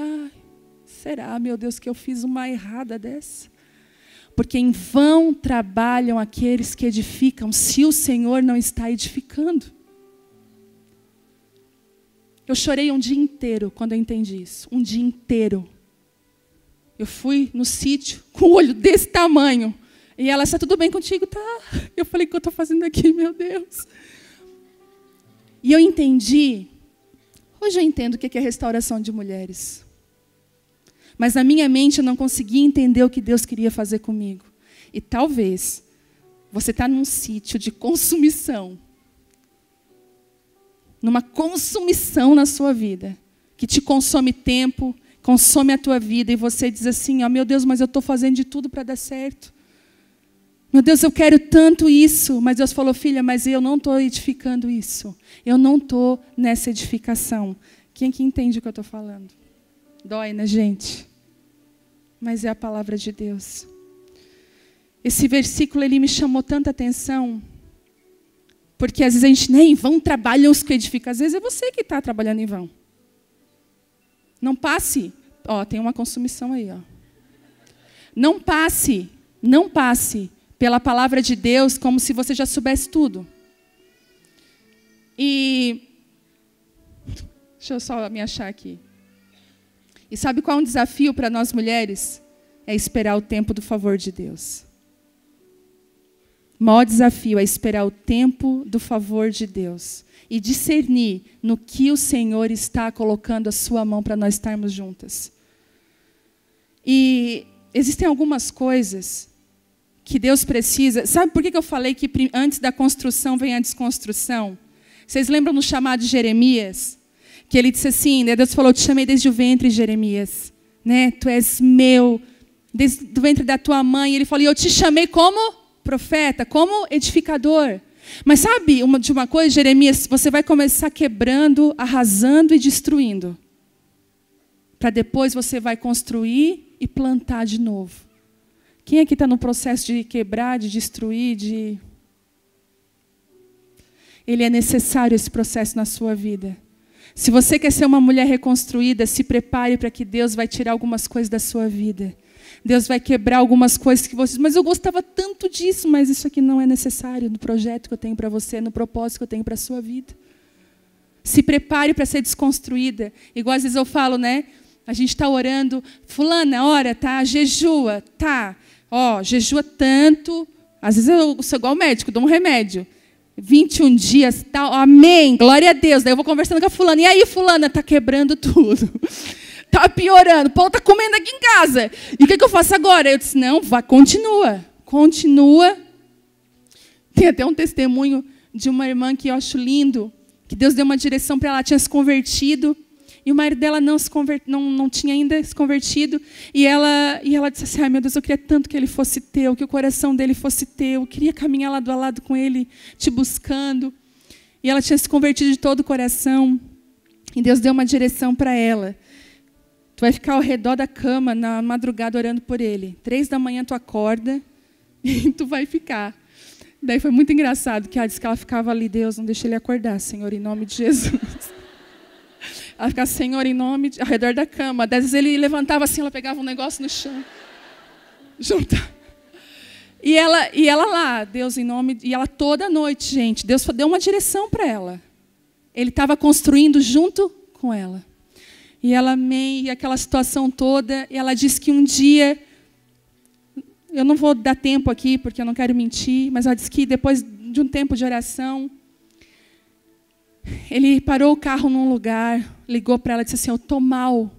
será, meu Deus, que eu fiz uma errada dessa? Porque em vão trabalham aqueles que edificam, se o Senhor não está edificando. Eu chorei um dia inteiro quando eu entendi isso. Um dia inteiro. Eu fui no sítio com o olho desse tamanho. E ela, está tudo bem contigo? Tá. Eu falei, o que eu estou fazendo aqui, meu Deus? E eu entendi. Hoje eu entendo o que é restauração de mulheres. Mas na minha mente eu não conseguia entender o que Deus queria fazer comigo. E talvez você está num sítio de consumição. Numa consumição na sua vida. Que te consome tempo, consome a tua vida. E você diz assim, ó, meu Deus, mas eu estou fazendo de tudo para dar certo. Meu Deus, eu quero tanto isso. Mas Deus falou, filha, mas eu não estou edificando isso. Eu não estou nessa edificação. Quem que entende o que eu estou falando? Dói, né, gente? Mas é a palavra de Deus. Esse versículo, ele me chamou tanta atenção. Porque às vezes a gente, nem em vão trabalham os que edificam. Às vezes é você que está trabalhando em vão. Não passe. Ó, tem uma consumição aí, ó. Não passe pela palavra de Deus como se você já soubesse tudo. E deixa eu só me achar aqui. E sabe qual é um desafio para nós mulheres? É esperar o tempo do favor de Deus. O maior desafio é esperar o tempo do favor de Deus. E discernir no que o Senhor está colocando a sua mão para nós estarmos juntas. E existem algumas coisas que Deus precisa. Sabe por que eu falei que antes da construção vem a desconstrução? Vocês lembram no chamado de Jeremias? Que ele disse assim, né? Deus falou, eu te chamei desde o ventre, Jeremias. Né? Tu és meu, desde o ventre da tua mãe. Ele falou, e eu te chamei como profeta, como edificador. Mas sabe de uma coisa, Jeremias? Você vai começar quebrando, arrasando e destruindo. Para depois você vai construir e plantar de novo. Quem aqui está no processo de quebrar, de destruir, Ele é necessário esse processo na sua vida. Se você quer ser uma mulher reconstruída, se prepare para que Deus vai tirar algumas coisas da sua vida. Deus vai quebrar algumas coisas que você... Mas eu gostava tanto disso, mas isso aqui não é necessário no projeto que eu tenho para você, no propósito que eu tenho para a sua vida. Se prepare para ser desconstruída. Igual às vezes eu falo, né? A gente está orando, fulana, ora, tá? Jejua, tá? Ó, jejua tanto. Às vezes eu sou igual médico, dou um remédio. 21 dias, tal, amém, glória a Deus. Daí eu vou conversando com a fulana. E aí, fulana, tá quebrando tudo. Tá piorando. Paulo tá comendo aqui em casa. E o que eu faço agora? Eu disse, não, continua. Tem até um testemunho de uma irmã que eu acho lindo, que Deus deu uma direção para ela, tinha se convertido. E o marido dela não tinha ainda se convertido. E ela disse assim, ai meu Deus, eu queria tanto que ele fosse teu, que o coração dele fosse teu. Eu queria caminhar lado a lado com ele, te buscando. E ela tinha se convertido de todo o coração. E Deus deu uma direção para ela. Tu vai ficar ao redor da cama na madrugada orando por ele. 3 da manhã tu acorda e tu vai ficar. Daí foi muito engraçado, que ela disse que ela ficava ali, Deus, não deixa ele acordar, Senhor, em nome de Jesus. Ela ficava, Senhor, em nome ao redor da cama. Às vezes ele levantava assim, ela pegava um negócio no chão. Junta. E ela lá, Deus em nome... E ela toda noite, gente, Deus deu uma direção para ela. Ele estava construindo junto com ela. E ela, amém, e aquela situação toda. E ela disse que um dia... Eu não vou dar tempo aqui, porque eu não quero mentir. Mas ela disse que depois de um tempo de oração... Ele parou o carro num lugar, ligou para ela e disse assim, eu estou mal,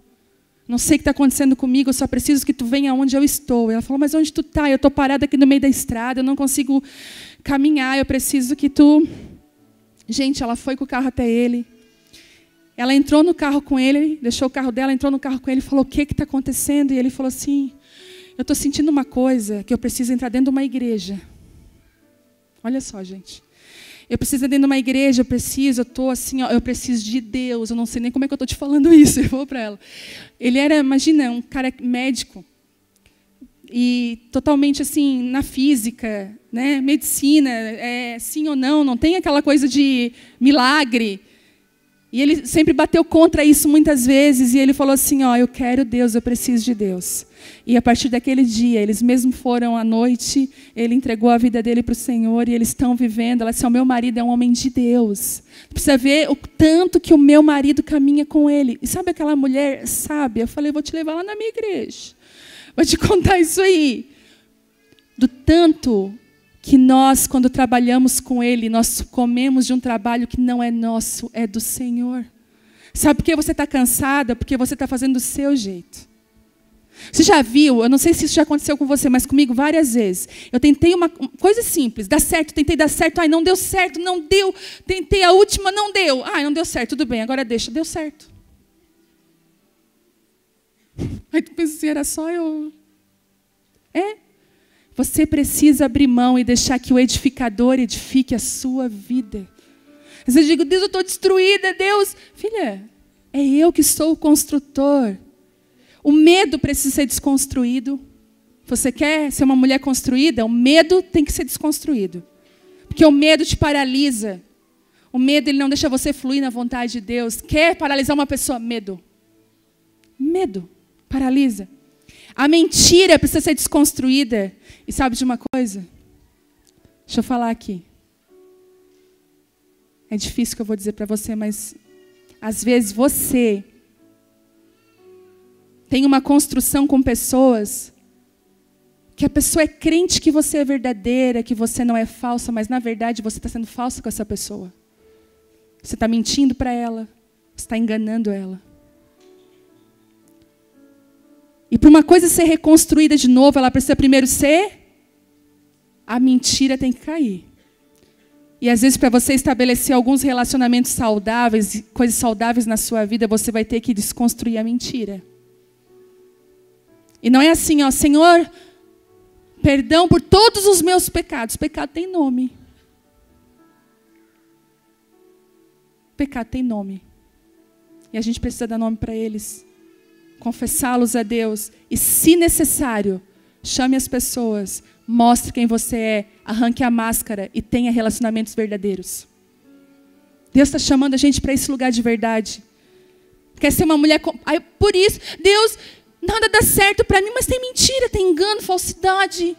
não sei o que está acontecendo comigo, eu só preciso que tu venha onde eu estou. Ela falou, mas onde tu está? Eu estou parada aqui no meio da estrada, eu não consigo caminhar, eu preciso que tu... Gente, ela foi com o carro até ele, ela entrou no carro com ele, deixou o carro dela, entrou no carro com ele e falou, o que está acontecendo? E ele falou assim, eu estou sentindo uma coisa, que eu preciso entrar dentro de uma igreja. Olha só, gente. Eu preciso ir dentro de uma igreja, eu estou assim, ó, eu preciso de Deus, eu não sei nem como é que eu estou te falando isso. Eu vou para ela. Ele era, imagina, um cara médico, e totalmente assim, na física, né? Medicina, sim ou não tem aquela coisa de milagre. E ele sempre bateu contra isso muitas vezes. E ele falou assim, ó, eu quero Deus, eu preciso de Deus. E a partir daquele dia, eles mesmo foram à noite, ele entregou a vida dele para o Senhor e eles estão vivendo. Ela disse, o meu marido é um homem de Deus. Precisa ver o tanto que o meu marido caminha com ele. E sabe aquela mulher sábia? Eu falei, vou te levar lá na minha igreja. Vou te contar isso aí. Do tanto que nós, quando trabalhamos com ele, nós comemos de um trabalho que não é nosso, é do Senhor. Sabe por que você está cansada? Porque você está fazendo do seu jeito. Você já viu, eu não sei se isso já aconteceu com você, mas comigo várias vezes. Eu tentei uma coisa simples, dá certo, tentei dar certo, ai, não deu certo, não deu. Tentei a última, não deu. Ai, não deu certo, tudo bem, agora deixa, deu certo. Aí tu pensa assim, era só eu... Você precisa abrir mão e deixar que o edificador edifique a sua vida. Às vezes eu digo, Deus, eu estou destruída, Deus. Filha, é eu que sou o construtor. O medo precisa ser desconstruído. Você quer ser uma mulher construída? O medo tem que ser desconstruído. Porque o medo te paralisa. O medo ele não deixa você fluir na vontade de Deus. Quer paralisar uma pessoa? Medo. Medo. Paralisa. A mentira precisa ser desconstruída. E sabe de uma coisa? Deixa eu falar aqui. É difícil o que eu vou dizer para você, mas às vezes você tem uma construção com pessoas que a pessoa é crente que você é verdadeira, que você não é falsa, mas na verdade você está sendo falsa com essa pessoa. Você está mentindo para ela, você está enganando ela. E para uma coisa ser reconstruída de novo, ela precisa primeiro ser... A mentira tem que cair. E às vezes para você estabelecer alguns relacionamentos saudáveis, coisas saudáveis na sua vida, você vai ter que desconstruir a mentira. E não é assim, ó, Senhor, perdão por todos os meus pecados. Pecado tem nome. Pecado tem nome. E a gente precisa dar nome para eles. Confessá-los a Deus. E, se necessário, chame as pessoas, mostre quem você é, arranque a máscara e tenha relacionamentos verdadeiros. Deus está chamando a gente para esse lugar de verdade. Quer ser uma mulher... Por isso, Deus... Nada dá certo para mim, mas tem mentira, tem engano, falsidade.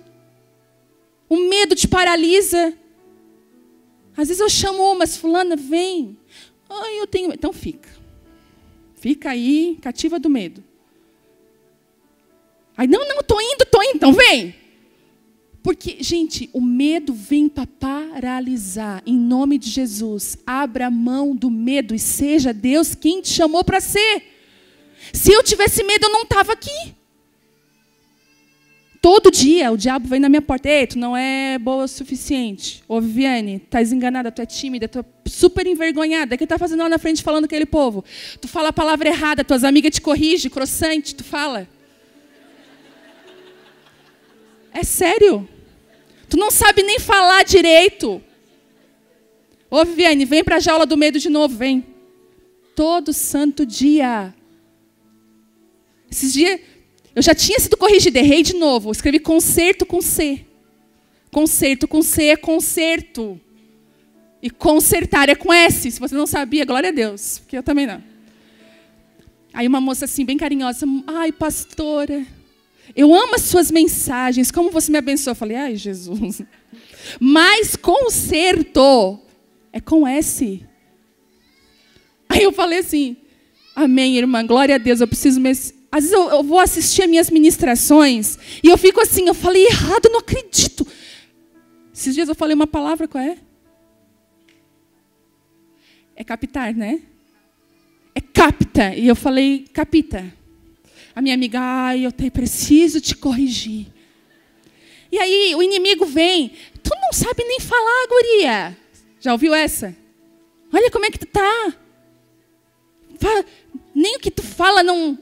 O medo te paralisa. Às vezes eu chamo mas fulana, vem. Ai, eu tenho... Então fica. Fica aí, cativa do medo. Aí, não, tô indo, então vem. Porque, gente, o medo vem para paralisar. Em nome de Jesus, abra mão do medo e seja Deus quem te chamou para ser. Se eu tivesse medo, eu não estava aqui. Todo dia o diabo vem na minha porta. Ei, tu não é boa o suficiente. Ô, Viviane, tu és enganada, tu é tímida, tu é super envergonhada. O que tu está fazendo lá na frente falando com aquele povo? Tu fala a palavra errada, tuas amigas te corrigem, crossante, tu fala. É sério. Tu não sabe nem falar direito. Ô, Viviane, vem para a jaula do medo de novo, vem. Todo santo dia. Esses dias, eu já tinha sido corrigida, errei de novo. Escrevi concerto com C. Concerto com C é concerto. E consertar é com S. Se você não sabia, glória a Deus. Porque eu também não. Aí uma moça assim, bem carinhosa. Ai, pastora, eu amo as suas mensagens. Como você me abençoou? Eu falei, ai, Jesus. Mas concerto é com S. Aí eu falei assim, amém, irmã, glória a Deus, eu preciso... Às vezes eu vou assistir as minhas ministrações e eu fico assim, eu falei errado, não acredito. Esses dias eu falei uma palavra, qual é? É captar, né? É capta. E eu falei, capita. A minha amiga, ai, eu preciso te corrigir. E aí o inimigo vem, tu não sabe nem falar, guria. Já ouviu essa? Olha como é que tu tá. Nem o que tu fala não...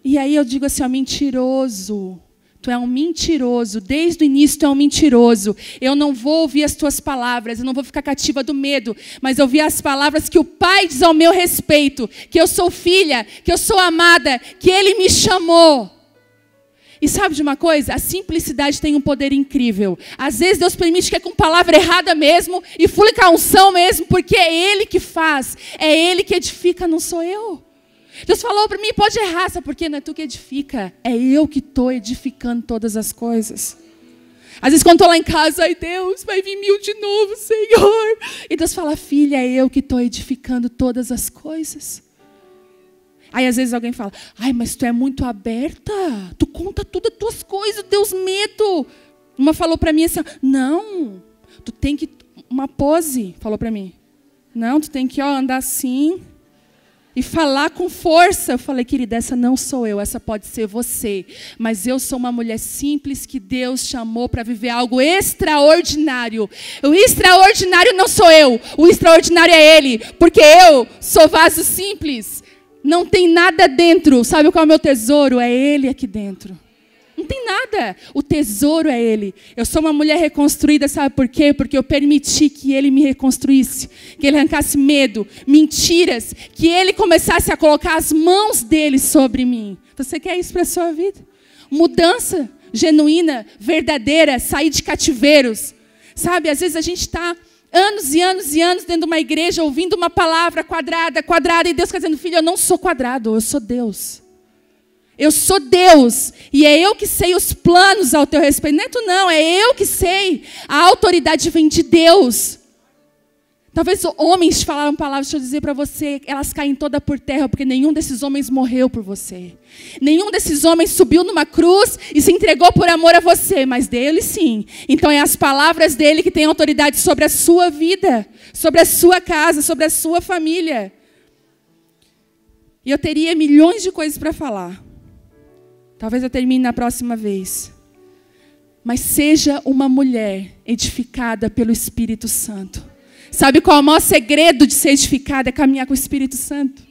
E aí eu digo assim, ó, mentiroso. Tu é um mentiroso. Desde o início tu é um mentiroso. Eu não vou ouvir as tuas palavras. Eu não vou ficar cativa do medo. Mas ouvir as palavras que o Pai diz ao meu respeito. Que eu sou filha. Que eu sou amada. Que Ele me chamou. E sabe de uma coisa? A simplicidade tem um poder incrível. Às vezes Deus permite que é com palavra errada mesmo, e flui com a unção mesmo, porque é Ele que faz, é Ele que edifica, não sou eu. Deus falou para mim, pode errar, sabe por quê? Não é tu que edifica, é eu que estou edificando todas as coisas. Às vezes quando estou lá em casa, ai Deus, vai vir 1000 de novo, Senhor. E Deus fala, filha, é eu que estou edificando todas as coisas. Aí às vezes alguém fala, ai, mas tu é muito aberta, tu conta tudo as tuas coisas, Deus, medo. Uma falou para mim assim, não, tu tem que, uma pose, falou para mim. Não, tu tem que andar assim e falar com força. Eu falei, querida, essa não sou eu, essa pode ser você. Mas eu sou uma mulher simples que Deus chamou para viver algo extraordinário. O extraordinário não sou eu, o extraordinário é Ele, porque eu sou vaso simples. Não tem nada dentro. Sabe qual é o meu tesouro? É Ele aqui dentro. Não tem nada. O tesouro é Ele. Eu sou uma mulher reconstruída, sabe por quê? Porque eu permiti que Ele me reconstruísse. Que Ele arrancasse medo, mentiras. Que Ele começasse a colocar as mãos dEle sobre mim. Você quer isso para a sua vida? Mudança genuína, verdadeira, sair de cativeiros. Sabe, às vezes a gente está anos e anos e anos dentro de uma igreja, ouvindo uma palavra quadrada, e Deus está dizendo, filho, eu não sou quadrado, eu sou Deus. Eu sou Deus, e é eu que sei os planos ao teu respeito. Não é tu não, é eu que sei. A autoridade vem de Deus. Talvez homens te falaram palavras, deixa eu dizer para você, elas caem toda por terra, porque nenhum desses homens morreu por você. Nenhum desses homens subiu numa cruz e se entregou por amor a você, mas dele sim. Então é as palavras dele que têm autoridade sobre a sua vida, sobre a sua casa, sobre a sua família. E eu teria milhões de coisas para falar. Talvez eu termine na próxima vez. Mas seja uma mulher edificada pelo Espírito Santo. Sabe qual é o maior segredo de ser edificada? É caminhar com o Espírito Santo.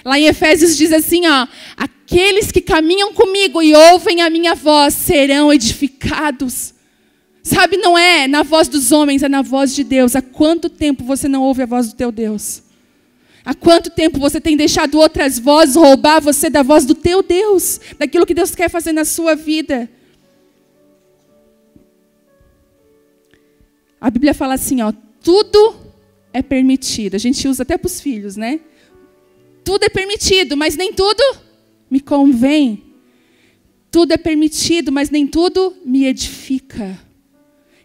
Lá em Efésios diz assim, ó, aqueles que caminham comigo e ouvem a minha voz serão edificados. Sabe, não é na voz dos homens, é na voz de Deus. Há quanto tempo você não ouve a voz do teu Deus? Há quanto tempo você tem deixado outras vozes roubar você da voz do teu Deus? Daquilo que Deus quer fazer na sua vida? A Bíblia fala assim, ó, tudo é permitido. A gente usa até para os filhos, né? Tudo é permitido, mas nem tudo me convém. Tudo é permitido, mas nem tudo me edifica.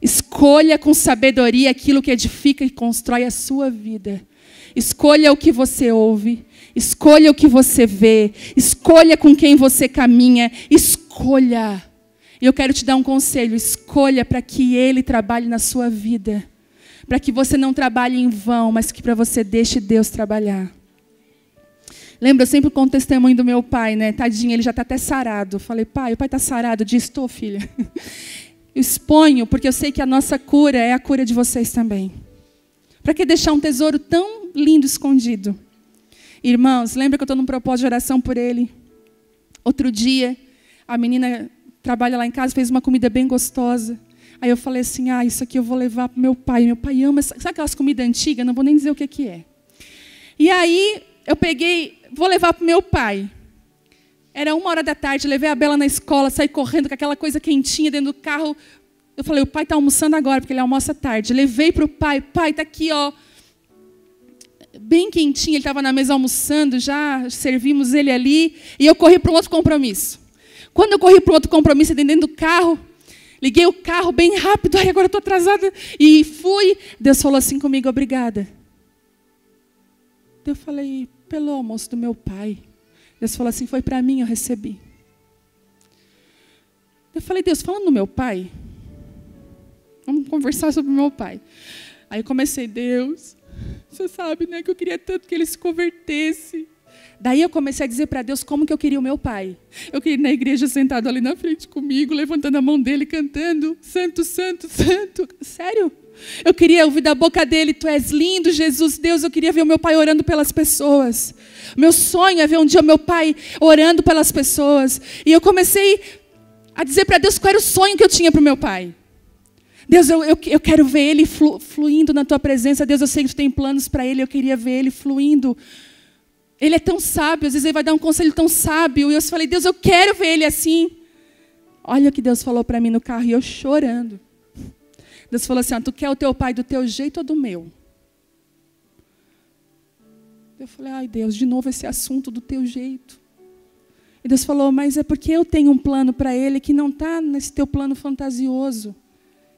Escolha com sabedoria aquilo que edifica e constrói a sua vida. Escolha o que você ouve. Escolha o que você vê. Escolha com quem você caminha. Escolha. E eu quero te dar um conselho. Escolha para que Ele trabalhe na sua vida. Para que você não trabalhe em vão, mas que para você deixe Deus trabalhar. Lembra, eu sempre conto o testemunho do meu pai, né? Tadinho, ele já está até sarado. Eu falei, pai, o pai está sarado. Eu disse, estou, filha. Eu exponho, porque eu sei que a nossa cura é a cura de vocês também. Para que deixar um tesouro tão lindo escondido? Irmãos, lembra que eu estou num propósito de oração por ele? Outro dia, a menina trabalha lá em casa, fez uma comida bem gostosa. Aí eu falei assim, isso aqui eu vou levar para o meu pai. Meu pai ama, sabe aquelas comidas antigas? Não vou nem dizer o que é. E aí eu peguei, vou levar para o meu pai. Era 1h da tarde, levei a Bela na escola, saí correndo com aquela coisa quentinha dentro do carro. Eu falei, o pai está almoçando agora, porque ele almoça tarde. Levei para o pai, está aqui, ó, bem quentinho, ele estava na mesa almoçando, já servimos ele ali. E eu corri para um outro compromisso. Quando eu corri para um outro compromisso dentro do carro, liguei o carro bem rápido, agora eu estou atrasada. E fui. Deus falou assim comigo, obrigada. Eu falei, pelo almoço do meu pai. Deus falou assim, foi para mim, eu recebi. Eu falei, Deus, falando do meu pai, vamos conversar sobre o meu pai. Aí eu comecei, Deus, você sabe, né, que eu queria tanto que ele se convertesse. Daí eu comecei a dizer para Deus como que eu queria o meu pai. Eu queria ir na igreja sentado ali na frente comigo, levantando a mão dele, cantando, santo, santo, santo. Sério? Eu queria ouvir da boca dele, tu és lindo, Jesus, Deus. Eu queria ver o meu pai orando pelas pessoas. Meu sonho é ver um dia o meu pai orando pelas pessoas. E eu comecei a dizer para Deus qual era o sonho que eu tinha para o meu pai. Deus, eu quero ver ele fluindo na tua presença. Deus, eu sei que tu tem planos para ele, eu queria ver ele fluindo. Ele é tão sábio, às vezes ele vai dar um conselho tão sábio. E eu falei, Deus, eu quero ver ele assim. Olha o que Deus falou para mim no carro, e eu chorando. Deus falou assim, tu quer o teu pai do teu jeito ou do meu? Eu falei, ai Deus, de novo esse assunto do teu jeito. E Deus falou, mas é porque eu tenho um plano para ele que não está nesse teu plano fantasioso.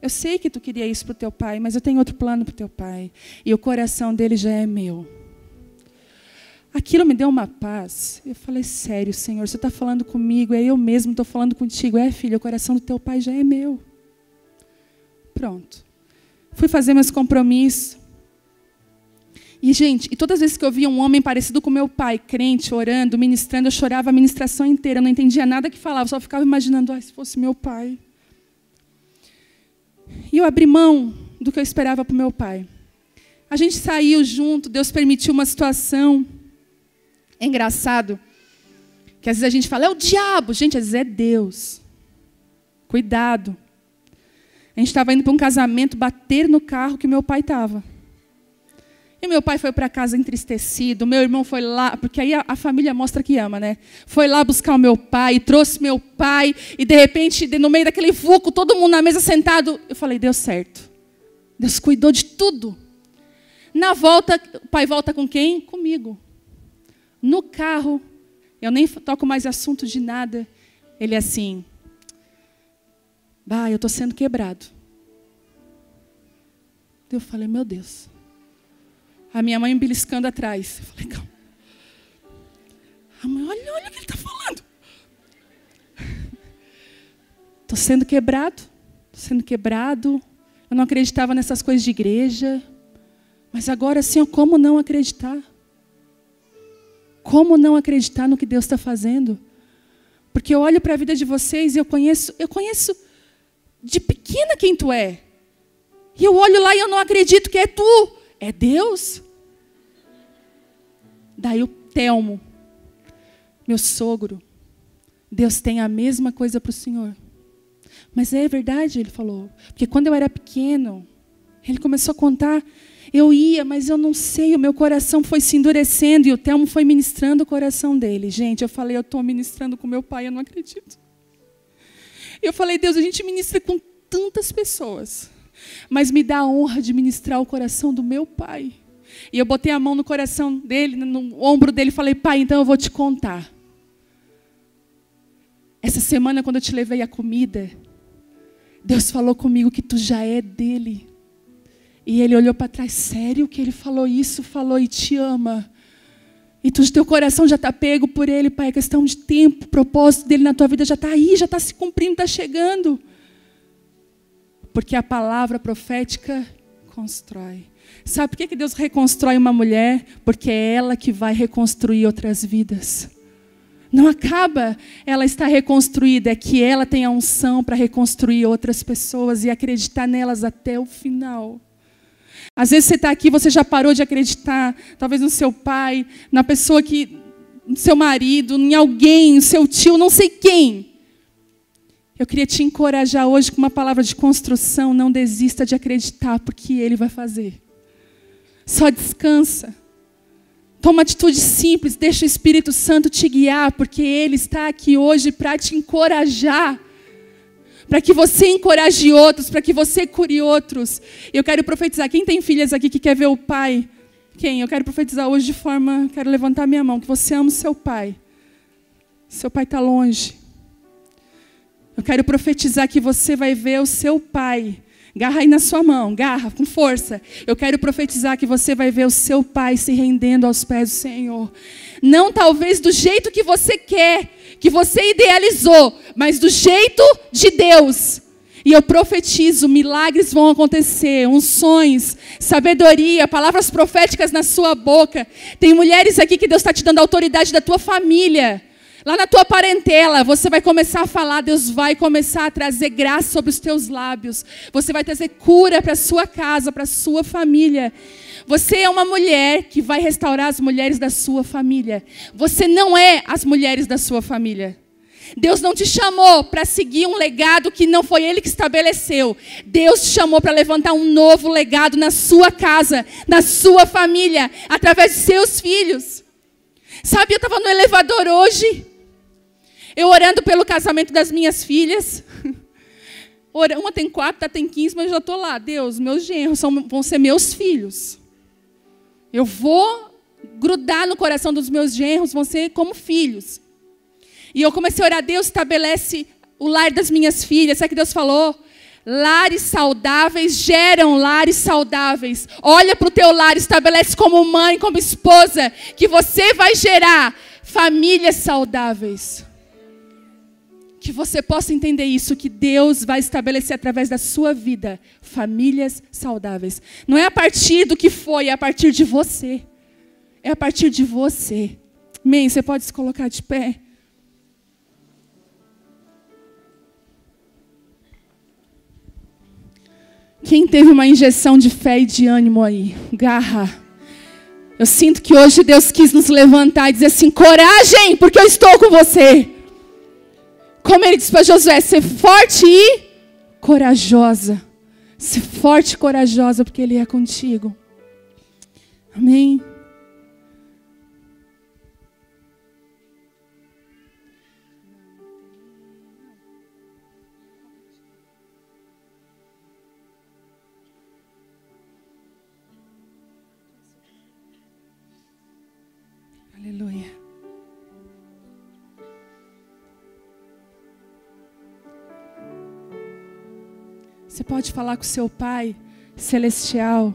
Eu sei que tu queria isso para o teu pai, mas eu tenho outro plano para o teu pai. E o coração dele já é meu. Aquilo me deu uma paz. Eu falei, sério, Senhor, você está falando comigo, é eu mesmo estou falando contigo. É, filho, o coração do teu pai já é meu. Pronto. Fui fazer meus compromissos. E, gente, todas as vezes que eu via um homem parecido com meu pai, crente, orando, ministrando, eu chorava a ministração inteira. Eu não entendia nada que falava, só ficava imaginando, se fosse meu pai. E eu abri mão do que eu esperava para o meu pai. A gente saiu junto, Deus permitiu uma situação. É engraçado que às vezes a gente fala, é o diabo. Gente, às vezes é Deus. Cuidado. A gente estava indo para um casamento, bater no carro que meu pai estava. E meu pai foi para casa entristecido, meu irmão foi lá, porque aí a família mostra que ama, né? Foi lá buscar o meu pai, trouxe meu pai, e de repente, no meio daquele vulco, todo mundo na mesa sentado, eu falei, deu certo. Deus cuidou de tudo. Na volta, o pai volta com quem? Comigo. No carro, eu nem toco mais assunto de nada. Ele assim, eu estou sendo quebrado. Eu falei, meu Deus. A minha mãe beliscando atrás. Eu falei, calma. A mãe, olha o que ele está falando. Estou sendo quebrado. Eu não acreditava nessas coisas de igreja. Mas agora, assim, como não acreditar? Como não acreditar no que Deus está fazendo? Porque eu olho para a vida de vocês e eu conheço de pequena quem tu é. E eu olho lá e eu não acredito que é tu. É Deus? Daí o Telmo, meu sogro, Deus tem a mesma coisa para o Senhor. Mas é verdade, ele falou. Porque quando eu era pequeno, ele começou a contar, eu ia, mas eu não sei, o meu coração foi se endurecendo e o Telmo foi ministrando o coração dele. Gente, eu falei, eu estou ministrando com meu pai, eu não acredito. E eu falei, Deus, a gente ministra com tantas pessoas. Mas me dá a honra de ministrar o coração do meu pai. E eu botei a mão no coração dele, no ombro dele, e falei, pai, então eu vou te contar. Essa semana, quando eu te levei a comida, Deus falou comigo que tu já é dele. E ele olhou para trás, sério que ele falou isso? Falou, e te ama. E teu coração já está pego por ele, pai. É questão de tempo, o propósito dele na tua vida já está aí, já está se cumprindo, está chegando. Porque a palavra profética constrói. Sabe por que Deus reconstrói uma mulher? Porque é ela que vai reconstruir outras vidas. Não acaba ela estar reconstruída, é que ela tem a unção para reconstruir outras pessoas e acreditar nelas até o final. Às vezes você está aqui, você já parou de acreditar, talvez no seu pai, na pessoa no seu marido, em alguém, no seu tio, não sei quem. Eu queria te encorajar hoje com uma palavra de construção. Não desista de acreditar, porque Ele vai fazer. Só descansa. Toma atitude simples, deixa o Espírito Santo te guiar, porque Ele está aqui hoje para te encorajar. Para que você encoraje outros, para que você cure outros. Eu quero profetizar. Quem tem filhas aqui que quer ver o pai? Quem? Eu quero profetizar hoje quero levantar minha mão, que você ama o seu pai. Seu pai está longe. Eu quero profetizar que você vai ver o seu pai. Garra aí na sua mão, garra, com força. Eu quero profetizar que você vai ver o seu pai se rendendo aos pés do Senhor. Não talvez do jeito que você quer, que você idealizou, mas do jeito de Deus. E eu profetizo, milagres vão acontecer, unções, sabedoria, palavras proféticas na sua boca. Tem mulheres aqui que Deus está te dando a autoridade da tua família. Lá na tua parentela, você vai começar a falar, Deus vai começar a trazer graça sobre os teus lábios. Você vai trazer cura para a sua casa, para a sua família. Você é uma mulher que vai restaurar as mulheres da sua família. Você não é as mulheres da sua família. Deus não te chamou para seguir um legado que não foi Ele que estabeleceu. Deus te chamou para levantar um novo legado na sua casa, na sua família, através de seus filhos. Sabe, eu estava no elevador hoje. Eu orando pelo casamento das minhas filhas. Uma tem 4, outra tem 15, mas eu já estou lá. Deus, meus genros vão ser meus filhos. Eu vou grudar no coração dos meus genros, vão ser como filhos. E eu comecei a orar, Deus estabelece o lar das minhas filhas. Sabe o que Deus falou? Lares saudáveis geram lares saudáveis. Olha para o teu lar, estabelece como mãe, como esposa, que você vai gerar famílias saudáveis. Que você possa entender isso, que Deus vai estabelecer através da sua vida famílias saudáveis. Não é a partir do que foi, é a partir de você. É a partir de você. Amém? Você pode se colocar de pé? Quem teve uma injeção de fé e de ânimo aí? Garra. Eu sinto que hoje Deus quis nos levantar e dizer assim, coragem, porque eu estou com você. Como ele disse para Josué, ser forte e corajosa. Ser forte e corajosa, porque ele é contigo. Amém? Aleluia. Você pode falar com o seu Pai Celestial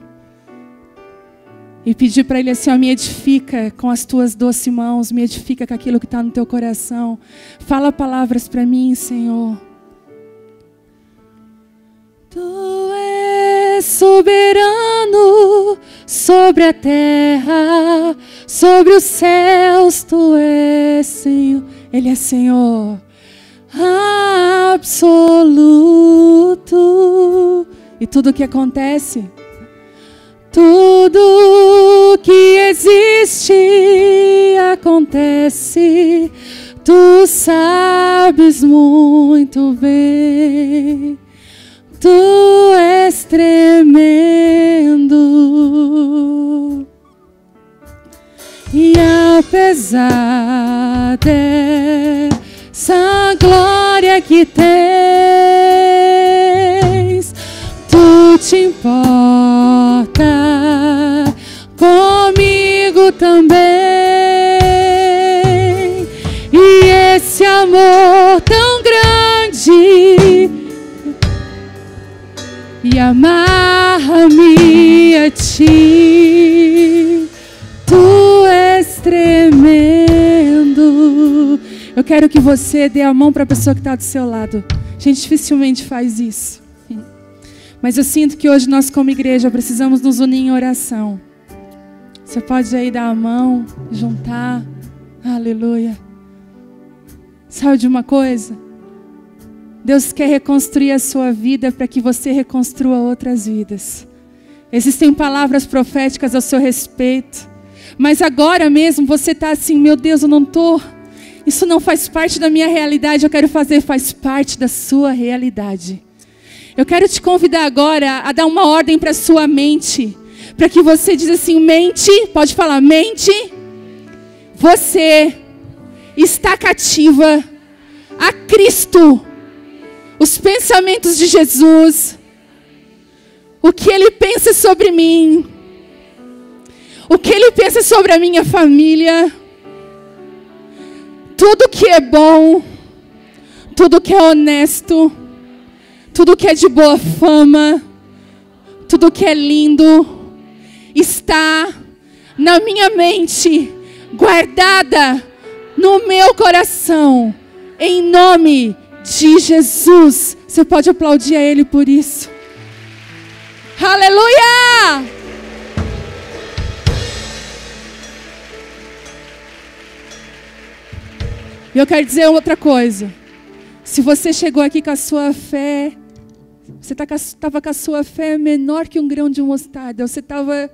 e pedir para Ele assim, ó, me edifica com as tuas doces mãos, me edifica com aquilo que está no teu coração. Fala palavras para mim, Senhor. Tu és soberano sobre a terra, sobre os céus, Tu és Senhor. Ele é Senhor absoluto. E tudo que acontece, tudo que existe acontece, Tu sabes muito bem. Tu és tremendo. E apesar dessa glória que tens, Tu te importa comigo também. E esse amor tão grande e amarra-me a Ti. Tu és tremendo. Eu quero que você dê a mão para a pessoa que está do seu lado. A gente dificilmente faz isso. Mas eu sinto que hoje nós como igreja precisamos nos unir em oração. Você pode aí dar a mão, juntar. Aleluia. Sabe de uma coisa? Deus quer reconstruir a sua vida para que você reconstrua outras vidas. Existem palavras proféticas ao seu respeito. Mas agora mesmo você está assim, meu Deus, eu não estou... Isso não faz parte da minha realidade, eu quero fazer, faz parte da sua realidade. Eu quero te convidar agora a dar uma ordem para a sua mente. Para que você diz assim, mente, pode falar, mente, você está cativa a Cristo. Os pensamentos de Jesus. O que Ele pensa sobre mim. O que Ele pensa sobre a minha família. Tudo que é bom, tudo que é honesto, tudo que é de boa fama, tudo que é lindo, está na minha mente, guardada no meu coração, em nome de Jesus. Você pode aplaudir a Ele por isso. Aleluia! E eu quero dizer outra coisa. Se você chegou aqui com a sua fé, você estava com a sua fé menor que um grão de mostarda, você estava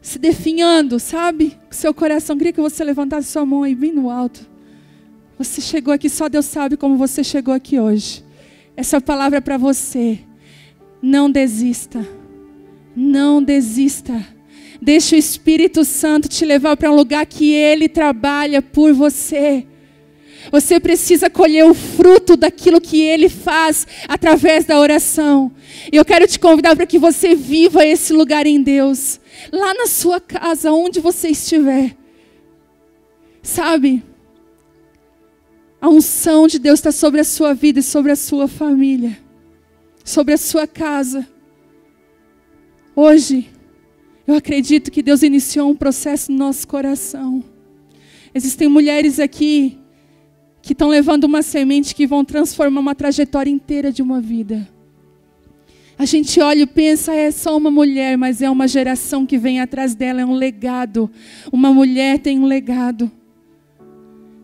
se definhando, sabe? Com seu coração, queria que você levantasse sua mão aí bem no alto. Você chegou aqui, só Deus sabe como você chegou aqui hoje. Essa palavra é para você. Não desista. Não desista. Deixa o Espírito Santo te levar para um lugar que Ele trabalha por você. Você precisa colher o fruto daquilo que Ele faz através da oração. E eu quero te convidar para que você viva esse lugar em Deus. Lá na sua casa, onde você estiver. Sabe? A unção de Deus está sobre a sua vida e sobre a sua família. Sobre a sua casa. Hoje, eu acredito que Deus iniciou um processo no nosso coração. Existem mulheres aqui que estão levando uma semente que vão transformar uma trajetória inteira de uma vida. A gente olha e pensa, é só uma mulher, mas é uma geração que vem atrás dela, é um legado. Uma mulher tem um legado.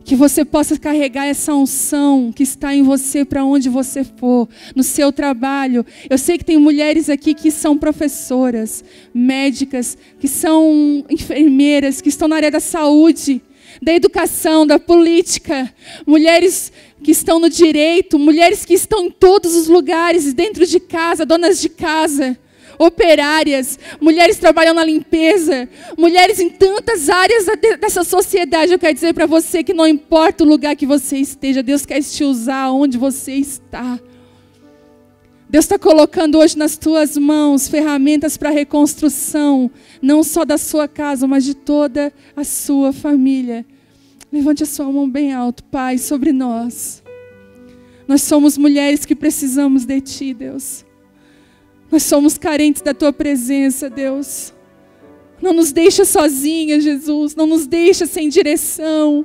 Que você possa carregar essa unção que está em você para onde você for, no seu trabalho. Eu sei que tem mulheres aqui que são professoras, médicas, que são enfermeiras, que estão na área da saúde, da educação, da política, mulheres que estão no direito, mulheres que estão em todos os lugares, dentro de casa, donas de casa, operárias, mulheres trabalham na limpeza, mulheres em tantas áreas dessa sociedade. Eu quero dizer para você que não importa o lugar que você esteja, Deus quer te usar onde você está. Deus está colocando hoje nas tuas mãos ferramentas para a reconstrução, não só da sua casa, mas de toda a sua família. Levante a sua mão bem alto, Pai, sobre nós. Nós somos mulheres que precisamos de Ti, Deus. Nós somos carentes da Tua presença, Deus. Não nos deixa sozinhas, Jesus. Não nos deixa sem direção.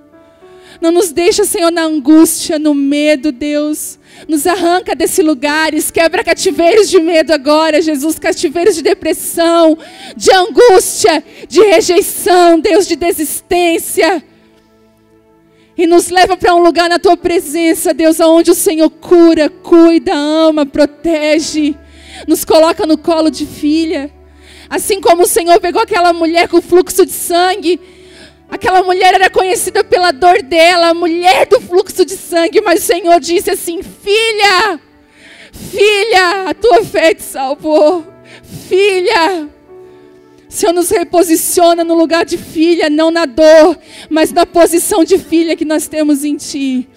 Não nos deixa, Senhor, na angústia, no medo, Deus. Nos arranca desses lugares, quebra cativeiros de medo agora, Jesus, cativeiros de depressão, de angústia, de rejeição, Deus, de desistência. E nos leva para um lugar na Tua presença, Deus, onde o Senhor cura, cuida, ama, protege. Nos coloca no colo de filha. Assim como o Senhor pegou aquela mulher com fluxo de sangue. Aquela mulher era conhecida pela dor dela, a mulher do fluxo de sangue. Mas o Senhor disse assim, filha, filha, a tua fé te salvou. Filha. O Senhor nos reposiciona no lugar de filha, não na dor, mas na posição de filha que nós temos em Ti.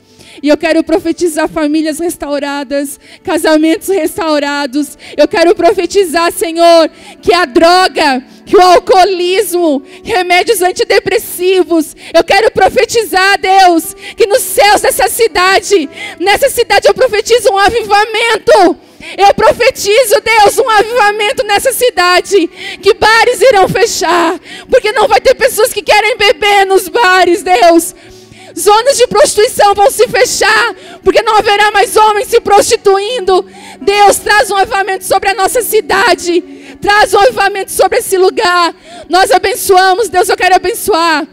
E eu quero profetizar famílias restauradas, casamentos restaurados. Eu quero profetizar, Senhor, que a droga, que o alcoolismo, remédios antidepressivos. Eu quero profetizar, Deus, que nos céus dessa cidade, nessa cidade eu profetizo um avivamento. Eu profetizo, Deus, um avivamento nessa cidade. Que bares irão fechar, porque não vai ter pessoas que querem beber nos bares, Deus. Zonas de prostituição vão se fechar, porque não haverá mais homens se prostituindo. Deus, traz um avivamento sobre a nossa cidade. Traz um avivamento sobre esse lugar. Nós abençoamos, Deus, eu quero abençoar.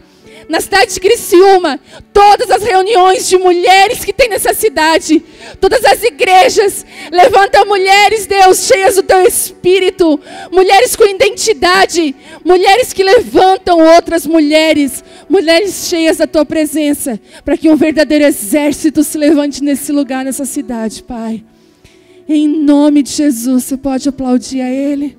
Na cidade de Criciúma, todas as reuniões de mulheres que tem nessa cidade, todas as igrejas, levanta mulheres, Deus, cheias do Teu Espírito, mulheres com identidade, mulheres que levantam outras mulheres, mulheres cheias da Tua presença, para que um verdadeiro exército se levante nesse lugar, nessa cidade, Pai. Em nome de Jesus, você pode aplaudir a Ele?